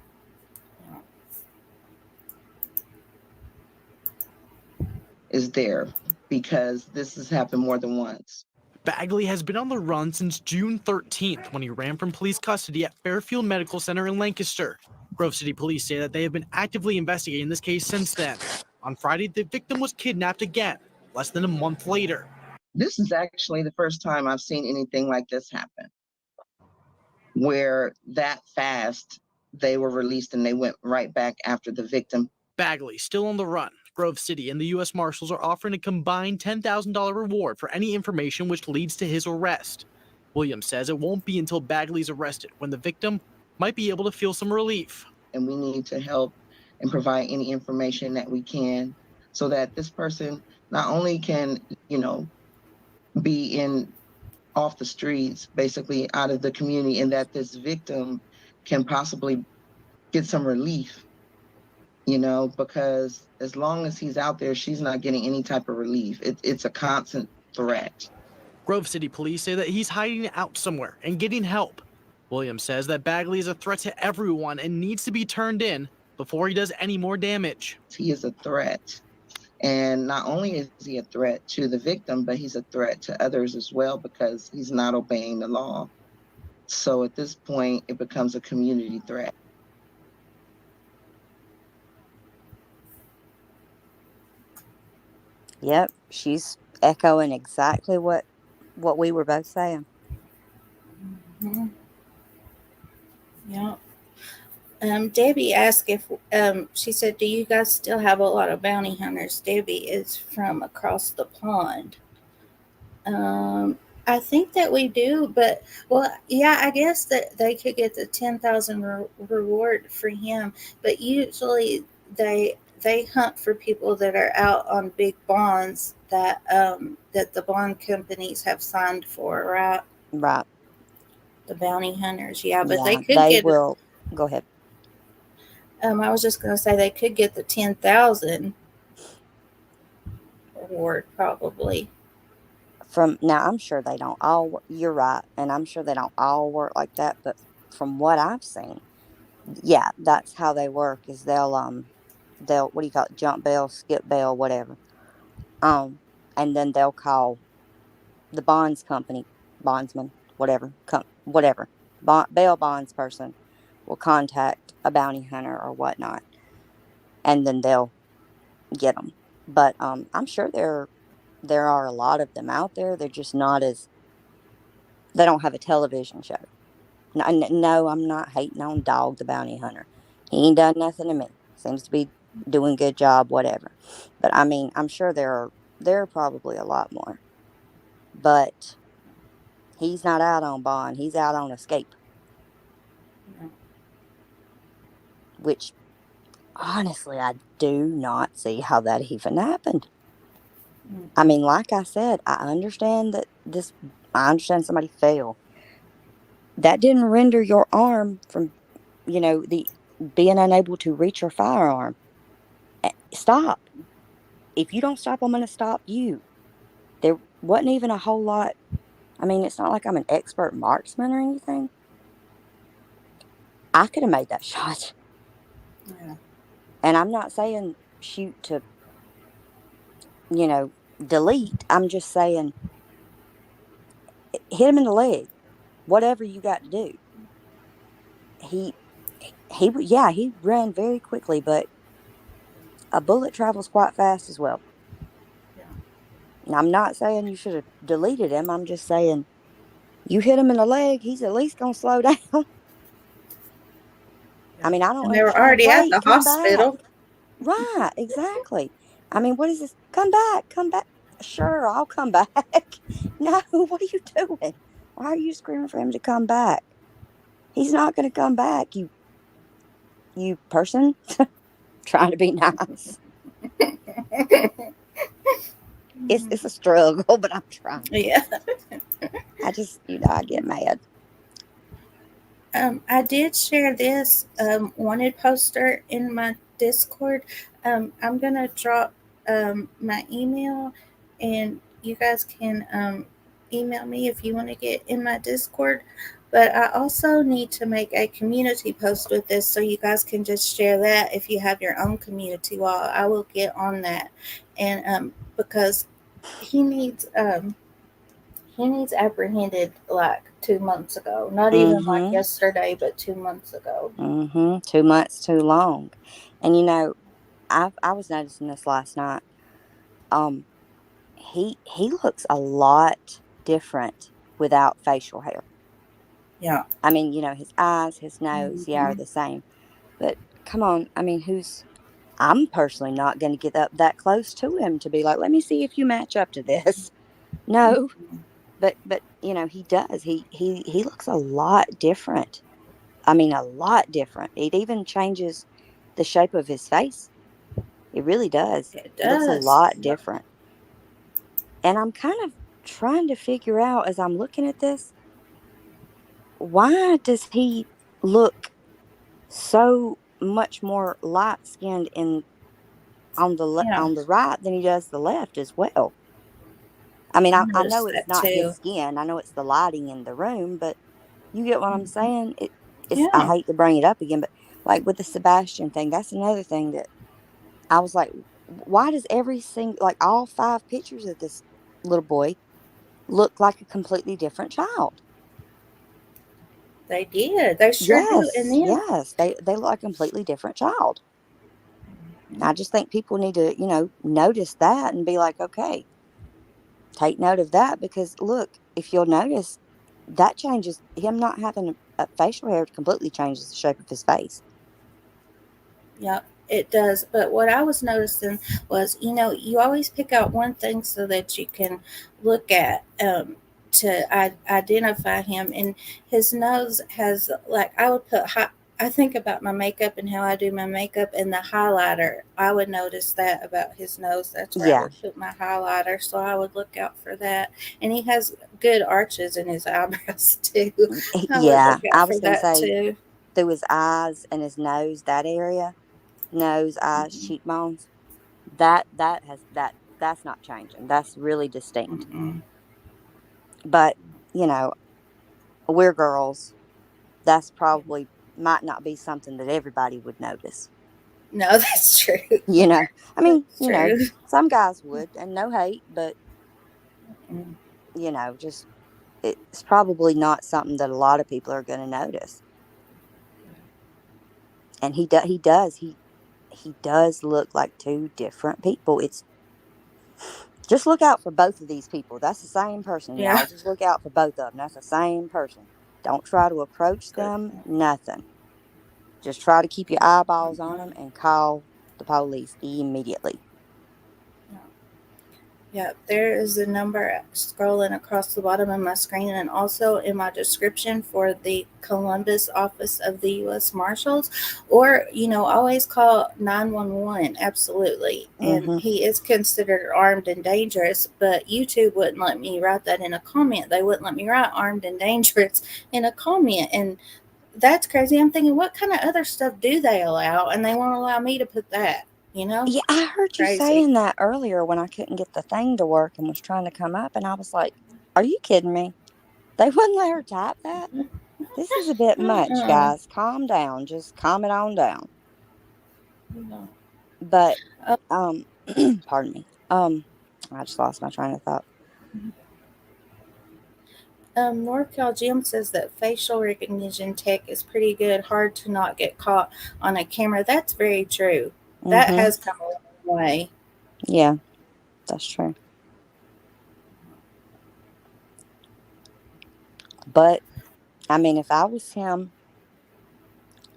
Is there, because this has happened more than once. Bagley has been on the run since June 13th when he ran from police custody at Fairfield Medical Center in Lancaster. Grove City police say that they have been actively investigating this case since then. On Friday, the victim was kidnapped again, less than a month later. This is actually the first time I've seen anything like this happen, where that fast they were released and they went right back after the victim. Bagley still on the run. Grove City and the U.S. Marshals are offering a combined $10,000 reward for any information which leads to his arrest. Williams says it won't be until Bagley's arrested when the victim might be able to feel some relief. And we need to help and provide any information that we can so that this person not only can, you know, be off the streets, basically out of the community, and that this victim can possibly get some relief, you know, because as long as he's out there, she's not getting any type of relief. It's a constant threat. Grove City police say that he's hiding out somewhere and getting help. Williams says that Bagley is a threat to everyone and needs to be turned in before he does any more damage. He is a threat. And not only is he a threat to the victim, but he's a threat to others as well because he's not obeying the law. So at this point, it becomes a community threat. Yep, she's echoing exactly what we were both saying. Mm-hmm. Yeah. Debbie asked if she said, "Do you guys still have a lot of bounty hunters?" Debbie is from across the pond. I think that we do, but well, yeah, I guess that they could get the 10,000 reward for him, but usually they hunt for people that are out on big bonds that that the bond companies have signed for, right? Right. The bounty hunters, yeah, but Yeah, they will. Go ahead. I was just going to say they could get the 10,000 reward probably. From now, I'm sure they don't all. You're right, and I'm sure they don't all work like that. But from what I've seen, yeah, that's how they work. Is they'll what do you call it? Jump bail, skip bail, whatever. And then they'll call the bonds company, bondsman, whatever, whatever, bail bonds person will contact a bounty hunter or whatnot, and then they'll get them. But I'm sure there are a lot of them out there. They're just not as, they don't have a television show. No, I'm not hating on Dog the Bounty Hunter. He ain't done nothing to me. Seems to be doing a good job, whatever. But I mean, I'm sure there are probably a lot more. But he's not out on bond. He's out on escape. Yeah. Which, honestly, I do not see how that even happened. I mean, like I said, I understand somebody fell. That didn't render your arm from, the being unable to reach your firearm. Stop. If you don't stop, I'm going to stop you. There wasn't even a whole lot. I mean, it's not like I'm an expert marksman or anything. I could have made that shot. Yeah. And I'm not saying shoot to, delete. I'm just saying hit him in the leg. Whatever you got to do. He ran very quickly, but a bullet travels quite fast as well. Yeah. And I'm not saying you should have deleted him. I'm just saying you hit him in the leg, he's at least going to slow down. I mean, I don't And they were understand. already at Wait, the come back. hospital. Right, exactly. I mean, what is this? Come back, come back. Sure, I'll come back. No, what are you doing? Why are you screaming for him to come back? He's not going to come back, you person. Trying to be nice. It's a struggle, but I'm trying. Yeah. I just, I get mad. I did share this wanted poster in my Discord. I'm gonna drop my email, and you guys can email me if you want to get in my Discord. But I also need to make a community post with this, so you guys can just share that if you have your own community wall. I will get on that, and because he needs apprehended like 2 months ago. Not even like yesterday, but 2 months ago. 2 months too long. And I was noticing this last night. He looks a lot different without facial hair. Yeah. I mean, his eyes, his nose, are the same. But come on, I mean, I'm personally not going to get up that close to him to be like, let me see if you match up to this. No. But he does. He looks a lot different. I mean, a lot different. It even changes the shape of his face. It really does. It He looks a does. lot different. And I'm kind of trying to figure out as I'm looking at this, why does he look so much more light skinned on Yeah. the right than he does the left as well? I mean, I I know noticed it's that not his too. skin. I know it's the lighting in the room, but you get what I'm saying? I Yeah. hate to bring it up again, but like with the Sebastian thing, that's another thing that I was like, why does every single, like all 5 pictures of this little boy look like a completely different child? They did. They sure do. And Yes, then yes, they look like a completely different child. I just think people need to, notice that and be like, okay, take note of that because look, if you'll notice, that changes him not having a facial hair completely changes the shape of his face. Yep, it does. But what I was noticing was, you always pick out one thing so that you can look at to identify him. And his nose has, like, I would put, I think about my makeup and how I do my makeup and the highlighter. I would notice that about his nose. That's where I Yeah. would put my highlighter. So I would look out for that. And he has good arches in his eyebrows, too. I would Yeah, look I out for was going to that, say too. through his eyes and his nose, that area, nose, eyes, cheekbones, that's not changing. That's really distinct. But, you know, we're girls. That's probably might not be something that everybody would notice. No, that's true. I mean, That's true. some guys would, and no hate, but Mm. just it's probably not something that a lot of people are going to notice. And he does look like 2 different people. It's just look out for both of these people. That's the same person, Yeah. y'all. Just look out for both of them. That's the same person. Don't try to approach them. Nothing. Just try to keep your eyeballs on them and call the police immediately. Yeah, there is a number scrolling across the bottom of my screen and also in my description for the Columbus office of the U.S. Marshals. Or, always call 911, absolutely. And Mm-hmm. he is considered armed and dangerous, but YouTube wouldn't let me write that in a comment. They wouldn't let me write armed and dangerous in a comment. And that's crazy. I'm thinking, what kind of other stuff do they allow? And they won't allow me to put that, Yeah, I heard you Crazy. saying that earlier when I couldn't get the thing to work and was trying to come up, and I was like, "Are you kidding me? They wouldn't let her type that? This is a bit much, Uh-uh. guys. Calm down. Just calm it on down." No. But, Uh, pardon me. I just lost my train of thought. NorCal Jim says that facial recognition tech is pretty good, hard to not get caught on a camera. That's very true. That Mm-hmm. has come a long way. Yeah, that's true. But, I mean, if I was him,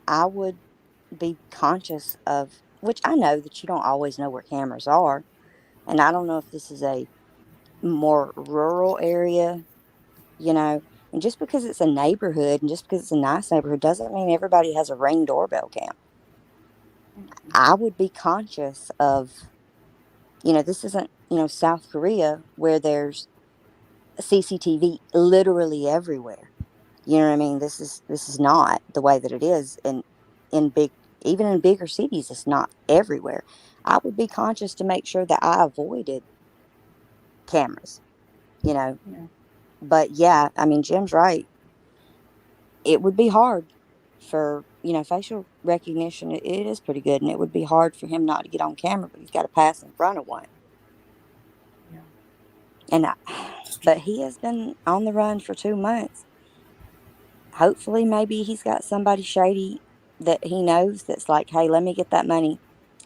I would be conscious of, which I know that you don't always know where cameras are. And I don't know if this is a more rural area, you know, and just because it's a neighborhood and just because it's a nice neighborhood doesn't mean everybody has a Ring doorbell cam. I would be conscious of, this isn't, South Korea where there's CCTV literally everywhere. You know what I mean? This is not the way that it is in big, even in bigger cities. It's not everywhere. I would be conscious to make sure that I avoided cameras. You know, Yeah. but yeah, I mean, Jim's right. It would be hard for facial recognition. It is pretty good, and it would be hard for him not to get on camera, but he's got to pass in front of one. Yeah. And but he has been on the run for 2 months. Hopefully, maybe he's got somebody shady that he knows that's like, hey, let me get that money.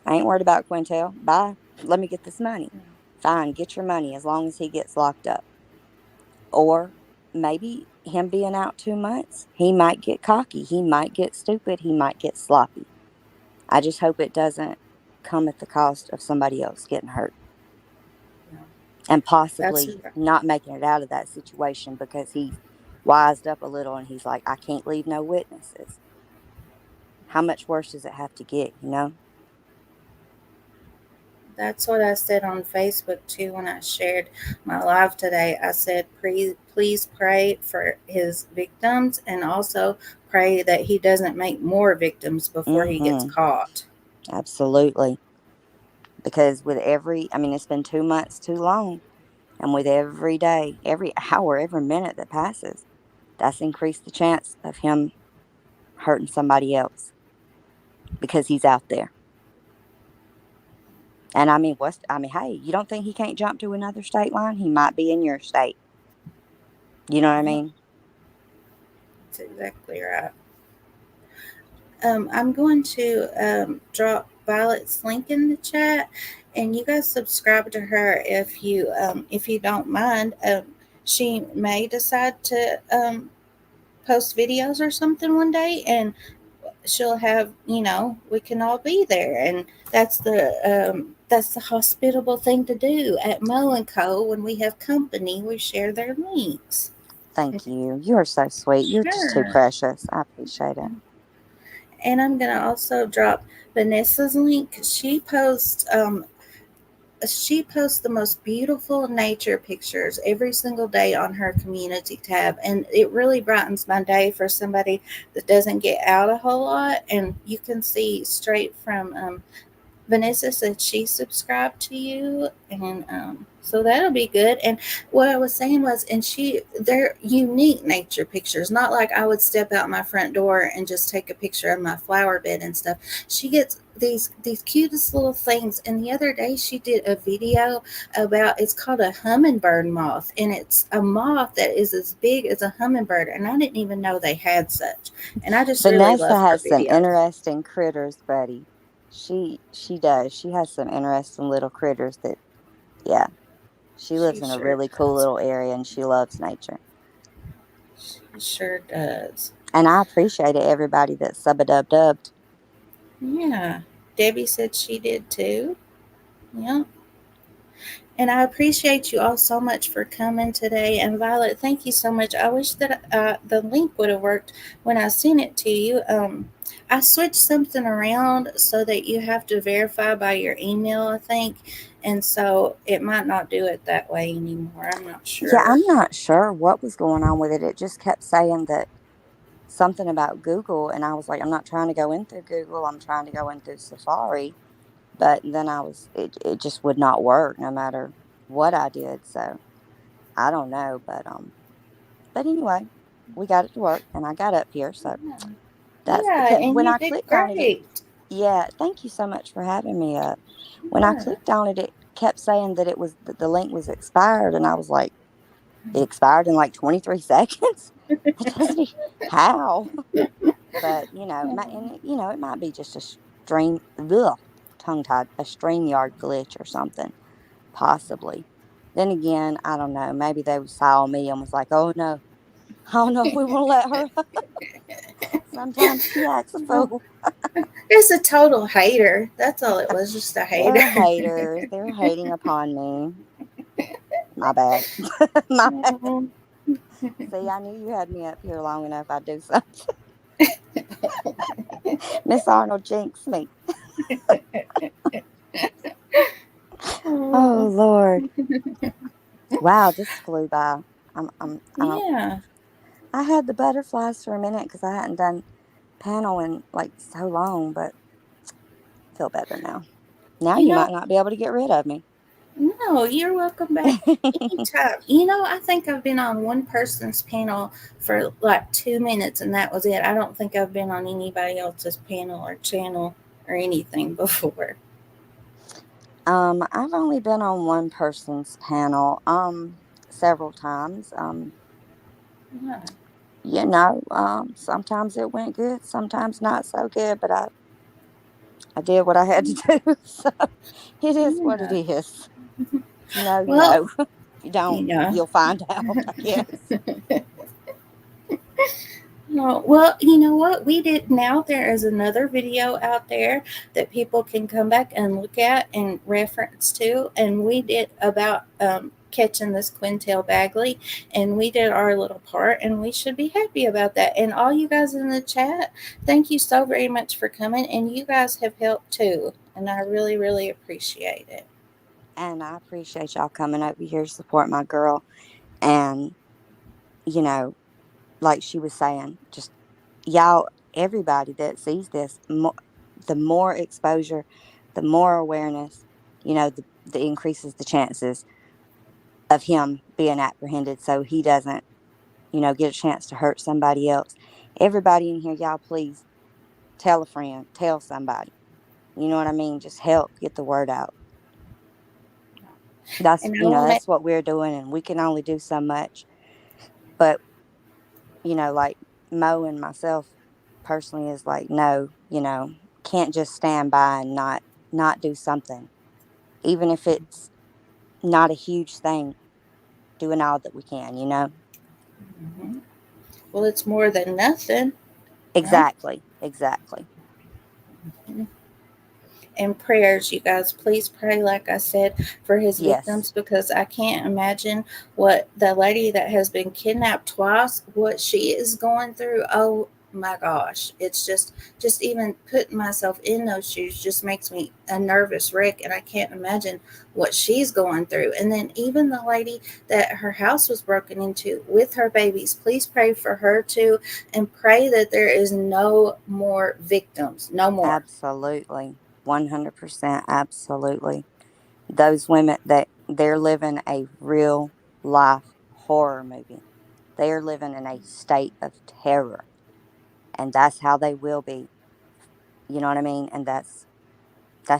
I ain't worried about Quinntel. Bye. Let me get this money. Fine, get your money as long as he gets locked up. Or maybe him being out 2 months, he might get cocky. He might get stupid. He might get sloppy. I just hope it doesn't come at the cost of somebody else getting hurt Yeah. and That's possibly not making it out of that situation because he wised up a little and he's like, I can't leave no witnesses. How much worse does it have to get, That's what I said on Facebook too when I shared my live today. I said, please pray for his victims and also pray that he doesn't make more victims before he gets Mm-hmm. caught. Absolutely. Because it's been 2 months too long. And with every day, every hour, every minute that passes, that's increased the chance of him hurting somebody else because he's out there. And hey, you don't think he can't jump to another state line? He might be in your state. You know what I Yep, mean? that's exactly right. I'm going to drop Violet's link in the chat, and you guys subscribe to her if you don't mind. She may decide to post videos or something one day, and she'll have we can all be there, and that's the hospitable thing to do at Mo and Co. When we have company, we share their links. Thank you. You are so sweet. You're just too Sure. precious. I appreciate it. And I'm gonna also drop Vanessa's link. She posts the most beautiful nature pictures every single day on her community tab, and it really brightens my day for somebody that doesn't get out a whole lot. And you can see straight from Vanessa said she subscribed to you, and so that'll be good. And what I was saying was, they're unique nature pictures, not like I would step out my front door and just take a picture of my flower bed and stuff. She gets these cutest little things. And the other day she did a video about, it's called a hummingbird moth, and it's a moth that is as big as a hummingbird, and I didn't even know they had such. And I just really Vanessa love her has some videos. interesting critters, buddy. She does. She has some interesting little critters that, yeah. She lives She in a sure really cool does. little area and she loves nature. She sure does. And I appreciate it, everybody that's sub-a-dub-dubbed. Yeah. Debbie said she did too. Yeah. And I appreciate you all so much for coming today. And Violet, thank you so much. I wish that the link would have worked when I sent it to you. I switched something around so that you have to verify by your email, I think. And so it might not do it that way anymore. I'm not Yeah, sure. I'm not sure what was going on with it. It just kept saying that something about Google, and I was like, I'm not trying to go in through Google. I'm trying to go in through Safari. But then it just would not work no matter what I did. So I don't know, but anyway, we got it to work, and I got up here. So that's Yeah, because and when you I did clicked on it, great. yeah, thank you so much for having me up. When I Yeah. clicked on it, it kept saying that the link was expired, and I was like, it expired in like 23 seconds. It doesn't how, but it might be just a stream, tongue tied, a StreamYard glitch or something, possibly. Then again, I don't know. Maybe they saw me and was like, "Oh no, I don't know if we want to let her." Sometimes she acts a fool. It's a total hater. That's all it was, just a hater. They're haters. They're hating upon me. My bad. My bad. See, I knew you had me up here long enough. I'd do something. Miss Arnold jinxed me. Oh Lord! Wow, this flew by. I don't. Yeah. I had the butterflies for a minute because I hadn't done panel in like so long, but I feel better now. Now You you know, might not be able to get rid of me. no, you're welcome back anytime. I think I've been on one person's panel for like 2 minutes, and that was it. I don't think I've been on anybody else's panel or channel or anything before. I've only been on one person's panel, several times. Yeah. Sometimes it went good, sometimes not so good, but I did what I had to do. So it is what it Yeah. is. If you know, you Well, know. If you don't, you know. you'll find out, I guess. No, well, you know what? We did now. There is another video out there that people can come back and look at and reference to. And we did about catching this Quinntel Bagley, and we did our little part, and we should be happy about that. And all you guys in the chat, thank you so very much for coming. And you guys have helped too. And I really, really appreciate it. And I appreciate y'all coming over here to support my girl. And, you know, like she was saying, just y'all, everybody that sees this, the more exposure, the more awareness, the increases the chances of him being apprehended so he doesn't, get a chance to hurt somebody else. Everybody in here, y'all, please tell a friend, tell somebody. You know what I mean? Just help get the word out. That's, And I will make that's what we're doing, and we can only do so much. But, like Mo and myself personally is like, no, can't just stand by and not do something. Even if it's not a huge thing, doing all that we can. Mhm. Well, it's more than nothing. Right? Exactly. Exactly. And prayers, you guys, please pray, like I said, for his Yes. victims, because I can't imagine what the lady that has been kidnapped twice, what she is going through. Oh my gosh, it's just even putting myself in those shoes just makes me a nervous wreck, and I can't imagine what she's going through. And then even the lady that her house was broken into with her babies, please pray for her too, and pray that there is no more victims, no more. Absolutely. 100%. Absolutely. Those women, that they're living a real life horror movie. They are living in a state of terror, and that's how they will be. You know what I mean? And that's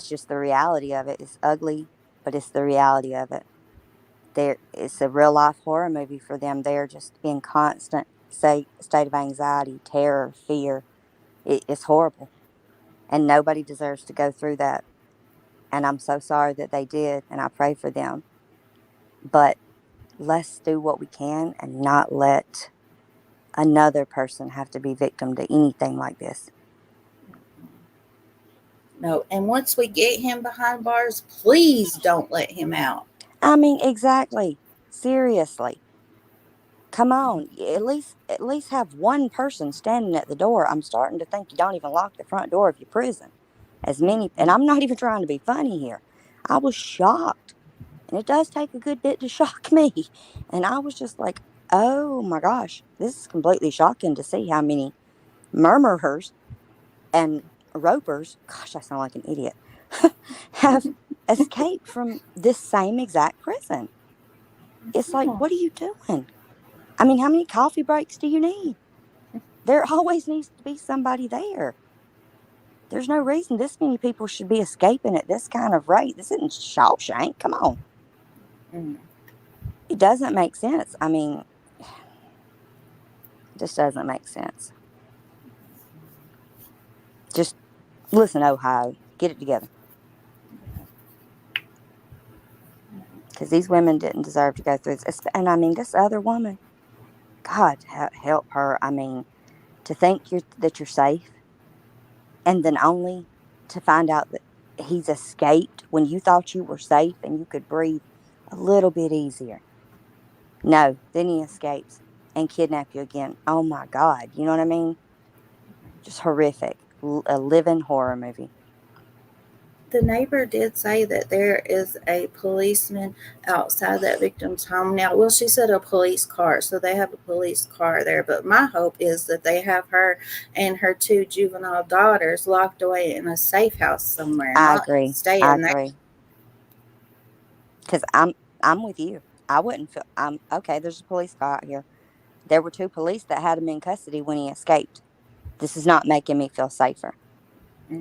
just the reality of it. It's ugly, but it's the reality of it. It's a real life horror movie for them. They're just in constant state of anxiety, terror, fear. It's horrible, and nobody deserves to go through that. And I'm so sorry that they did, and I pray for them. But let's do what we can and not let another person have to be victim to anything like this. No, and once we get him behind bars, please don't let him out. I mean, exactly. Seriously. Come on. At least have one person standing at the door. I'm starting to think you don't even lock the front door of your prison. As many, and I'm not even trying to be funny here. I was shocked. And it does take a good bit to shock me. And I was just like, oh my gosh, this is completely shocking to see how many murmurers and ropers, gosh, I sound like an idiot, have escaped from this same exact prison. It's like, what are you doing? I mean, how many coffee breaks do you need? There always needs to be somebody there. There's no reason this many people should be escaping at this kind of rate. This isn't Shawshank. Come on. It doesn't make sense. I mean, it just doesn't make sense. Just listen, Ohio, get it together. Because these women didn't deserve to go through this. And I mean, this other woman, God help her. I mean, to think that you're safe, and then only to find out that he's escaped when you thought you were safe and you could breathe a little bit easier. No, then he escapes and kidnap you again. Oh my God, you know what I mean? Just horrific. A living horror movie. The neighbor did say that there is a policeman outside that victim's home now. Well, she said a police car, so they have a police car there. But my hope is that they have her and her 2 juvenile daughters locked away in a safe house somewhere. I Not agree. stay I in there. agree. Because I'm with you. I wouldn't feel. Okay. There's a police car out here. There were 2 police that had him in custody when he escaped. This is not making me feel safer.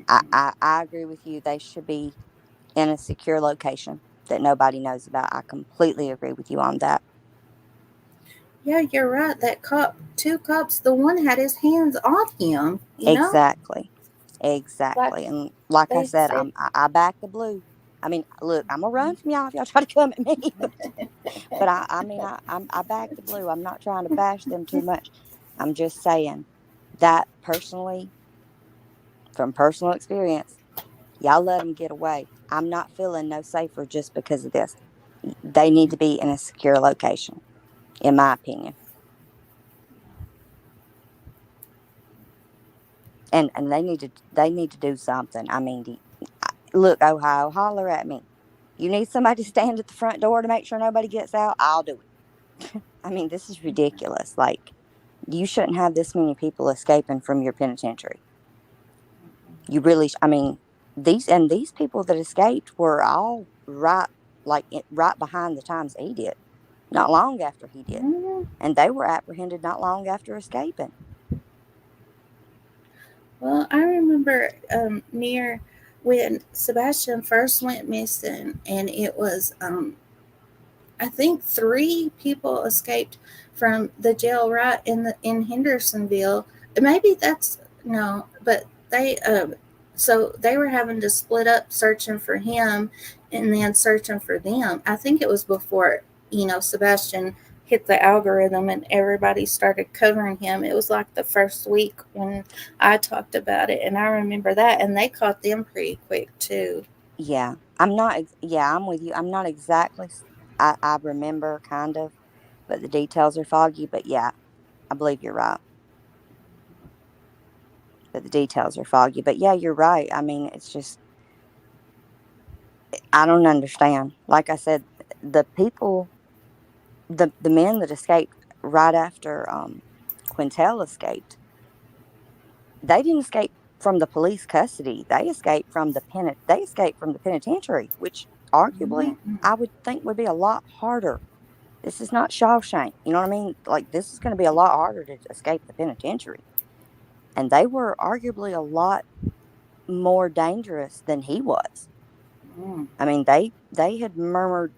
I agree with you. They should be in a secure location that nobody knows about. I completely agree with you on that. Yeah, you're right. That cop, 2 cops, the one had his hands on him. You know, Exactly. And like I they said, said. I back the blue. I mean, look, I'm gonna run from y'all if y'all try to come at me. But I back the blue. I'm not trying to bash them too much. I'm just saying that personally, from personal experience, y'all let them get away. I'm not feeling no safer just because of this. They need to be in a secure location, in my opinion. And they need to do something. I mean, look, Ohio, holler at me. You need somebody to stand at the front door to make sure nobody gets out? I'll do it. I mean, this is ridiculous. Like, you shouldn't have this many people escaping from your penitentiary. You really, I mean, these people that escaped were all right, like right behind the times he did, not long after he did, and they were apprehended not long after escaping. Well, I remember near when Sebastian first went missing, and it was I think 3 people escaped from the jail right in Hendersonville. Maybe that's no, but they so they were having to split up searching for him and then searching for them. I think it was before, Sebastian hit the algorithm and everybody started covering him. It was like the first week when I talked about it, and I remember that, and they caught them pretty quick too. Yeah, I'm not. Yeah, I'm with you. I'm not exactly. I remember kind of, but the details are foggy. But yeah, I believe you're right. But the details are foggy. But yeah, you're right. I mean, it's just I don't understand. Like I said, the people, the men that escaped right after Quinntel escaped, they didn't escape from the police custody. They escaped from They escaped from the penitentiary, which arguably I would think would be a lot harder. This is not Shawshank. You know what I mean? Like, this is going to be a lot harder to escape the penitentiary. And they were arguably a lot more dangerous than he was. I mean, they had murmured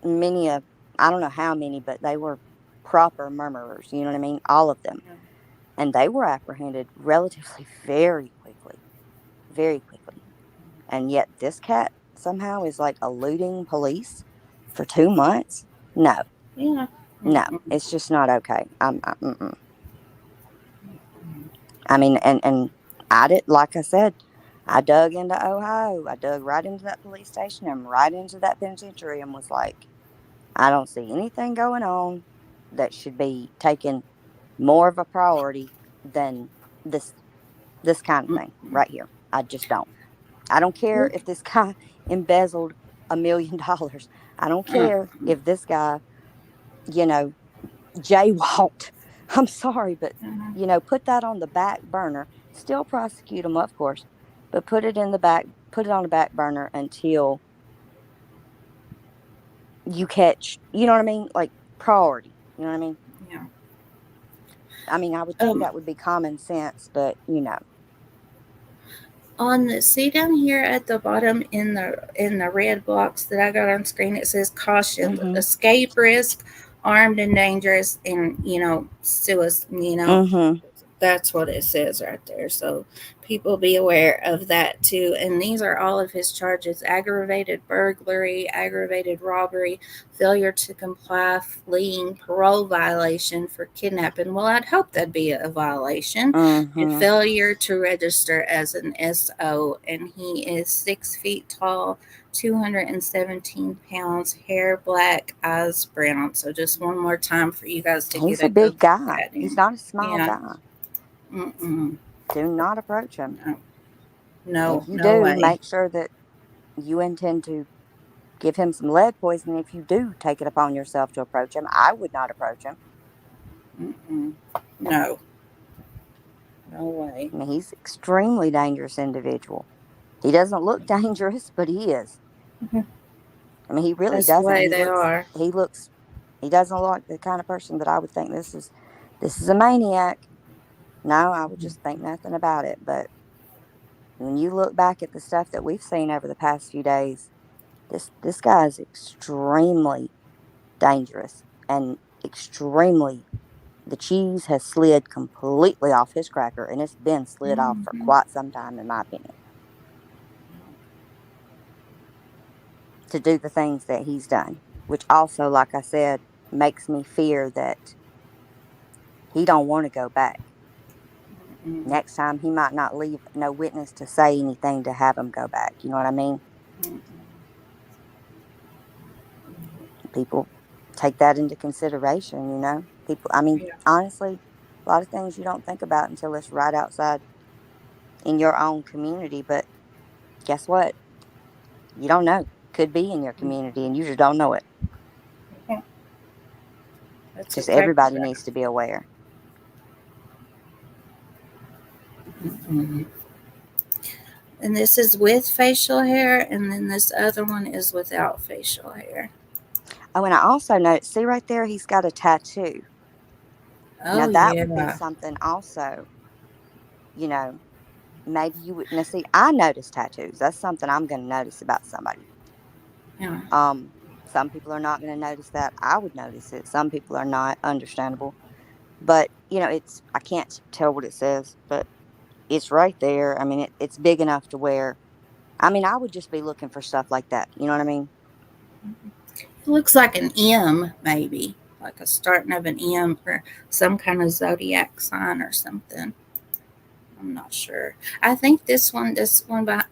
many of, I don't know how many, but they were proper murmurers. You know what I mean? All of them. And they were apprehended relatively very quickly. Very quickly. And yet this cat somehow is like eluding police for 2 months. No. Yeah. No, it's just not okay. I mean, and I did, like I said, I dug into Ohio. I dug right into that police station and right into that penitentiary and was like, I don't see anything going on that should be taken more of a priority than this kind of thing right here. I just don't. I don't care if this guy embezzled $1 million. I don't care if this guy, jaywalked. I'm sorry, but put that on the back burner. Still prosecute him, of course, but put it on the back burner until you catch. You know what I mean? Like priority. You know what I mean? Yeah. I mean, I would think that would be common sense, but see down here at the bottom in the red blocks that I got on screen, it says caution, escape risk, armed and dangerous, and suicide. That's what it says right there. So people be aware of that too. And these are all of his charges: aggravated burglary, aggravated robbery, failure to comply, fleeing, parole violation for kidnapping. Well, I'd hope that'd be a violation. And failure to register as an SO. And he is 6 feet tall, 217 pounds, hair black, eyes brown. So just one more time for you guys to He's get a big guy. He's not a small guy. Do not approach him. No, if you no do, way. make sure that you intend to give him some lead poisoning. If you do take it upon yourself to approach him, I would not approach him. No. No way. I mean, he's an extremely dangerous individual. He doesn't look dangerous, but he is. I mean, he really That's the doesn't. way they are. He doesn't look like the kind of person that I would think this is a maniac. No, I would just think nothing about it. But when you look back at the stuff that we've seen over the past few days, this guy is extremely dangerous and extremely. The cheese has slid completely off his cracker, and it's been slid off for quite some time, in my opinion. To do the things that he's done, which also, like I said, makes me fear that he don't want to go back. Next time, he might not leave no witness to say anything to have him go back. You know what I mean? People take that into consideration, People, I mean, honestly, a lot of things you don't think about until it's right outside in your own community. But guess what? You don't know. Could be in your community, and you just don't know it. Just everybody needs to be aware. And this is with facial hair, and then this other one is without facial hair. Oh, and I also noticed, see right there, he's got a tattoo. Now, that would be something also, maybe you would. Now, see, I notice tattoos. That's something I'm going to notice about somebody. Yeah. Some people are not going to notice that. I would notice it. Some people are not. Understandable. But, I can't tell what it says, but it's right there. I mean, it's big enough to where, I mean, I would just be looking for stuff like that. You know what I mean? It looks like an M, maybe. Like a starting of an M or some kind of zodiac sign or something. I'm not sure. I think this one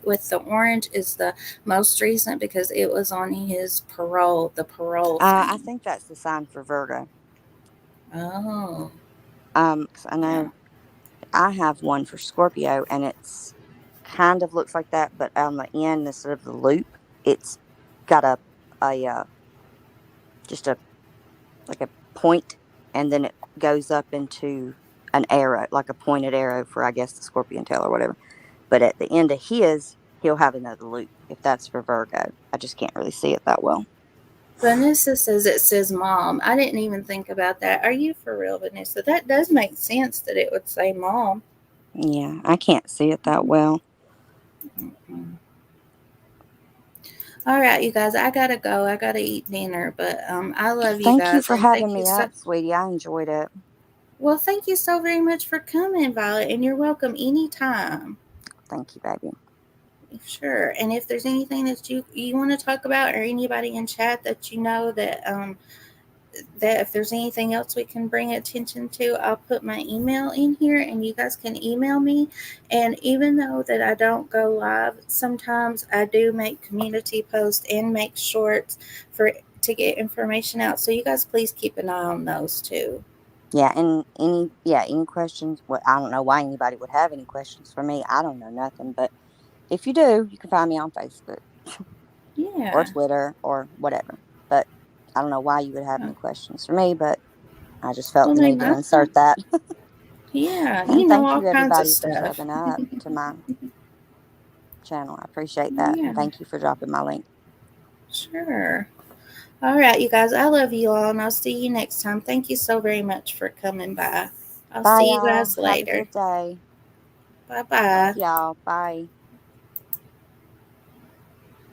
with the orange is the most recent because it was on his parole, the parole thing. I think that's the sign for Virgo. Oh. 'Cause I know I have one for Scorpio, and it's kind of looks like that, but on the end instead of the loop, it's got a just a like a point, and then it goes up into an arrow, like a pointed arrow for, I guess, the scorpion tail or whatever. But at the end of his, he'll have another loop if that's for Virgo. I just can't really see it that well. Vanessa says it says mom. I didn't even think about that. Are you for real, Vanessa? That does make sense that it would say mom. Yeah, I can't see it that well. All right, you guys, I gotta go. I gotta eat dinner, but I love you guys. Thank you for having me up, sweetie. I enjoyed it. Well, thank you so very much for coming, Violet, and you're welcome anytime. Thank you, baby. Sure. And if there's anything that you want to talk about, or anybody in chat that that that if there's anything else we can bring attention to, I'll put my email in here and you guys can email me. And even though that I don't go live, sometimes I do make community posts and make shorts to get information out. So you guys please keep an eye on those too. Yeah, and any questions? Well, I don't know why anybody would have any questions for me. I don't know nothing, but if you do, you can find me on Facebook Yeah. or Twitter or whatever. But I don't know why you would have any questions for me, but I just felt the need to insert that. Yeah, And thank all you kinds of everybody for stuff. subbing up to my channel. I appreciate that. Yeah. And thank you for dropping my link. Sure. All right, you guys, I love you all, and I'll see you next time. Thank you so very much for coming by. I'll Bye, see you y'all. guys Have later. a good day. Bye-bye. Love y'all. Bye.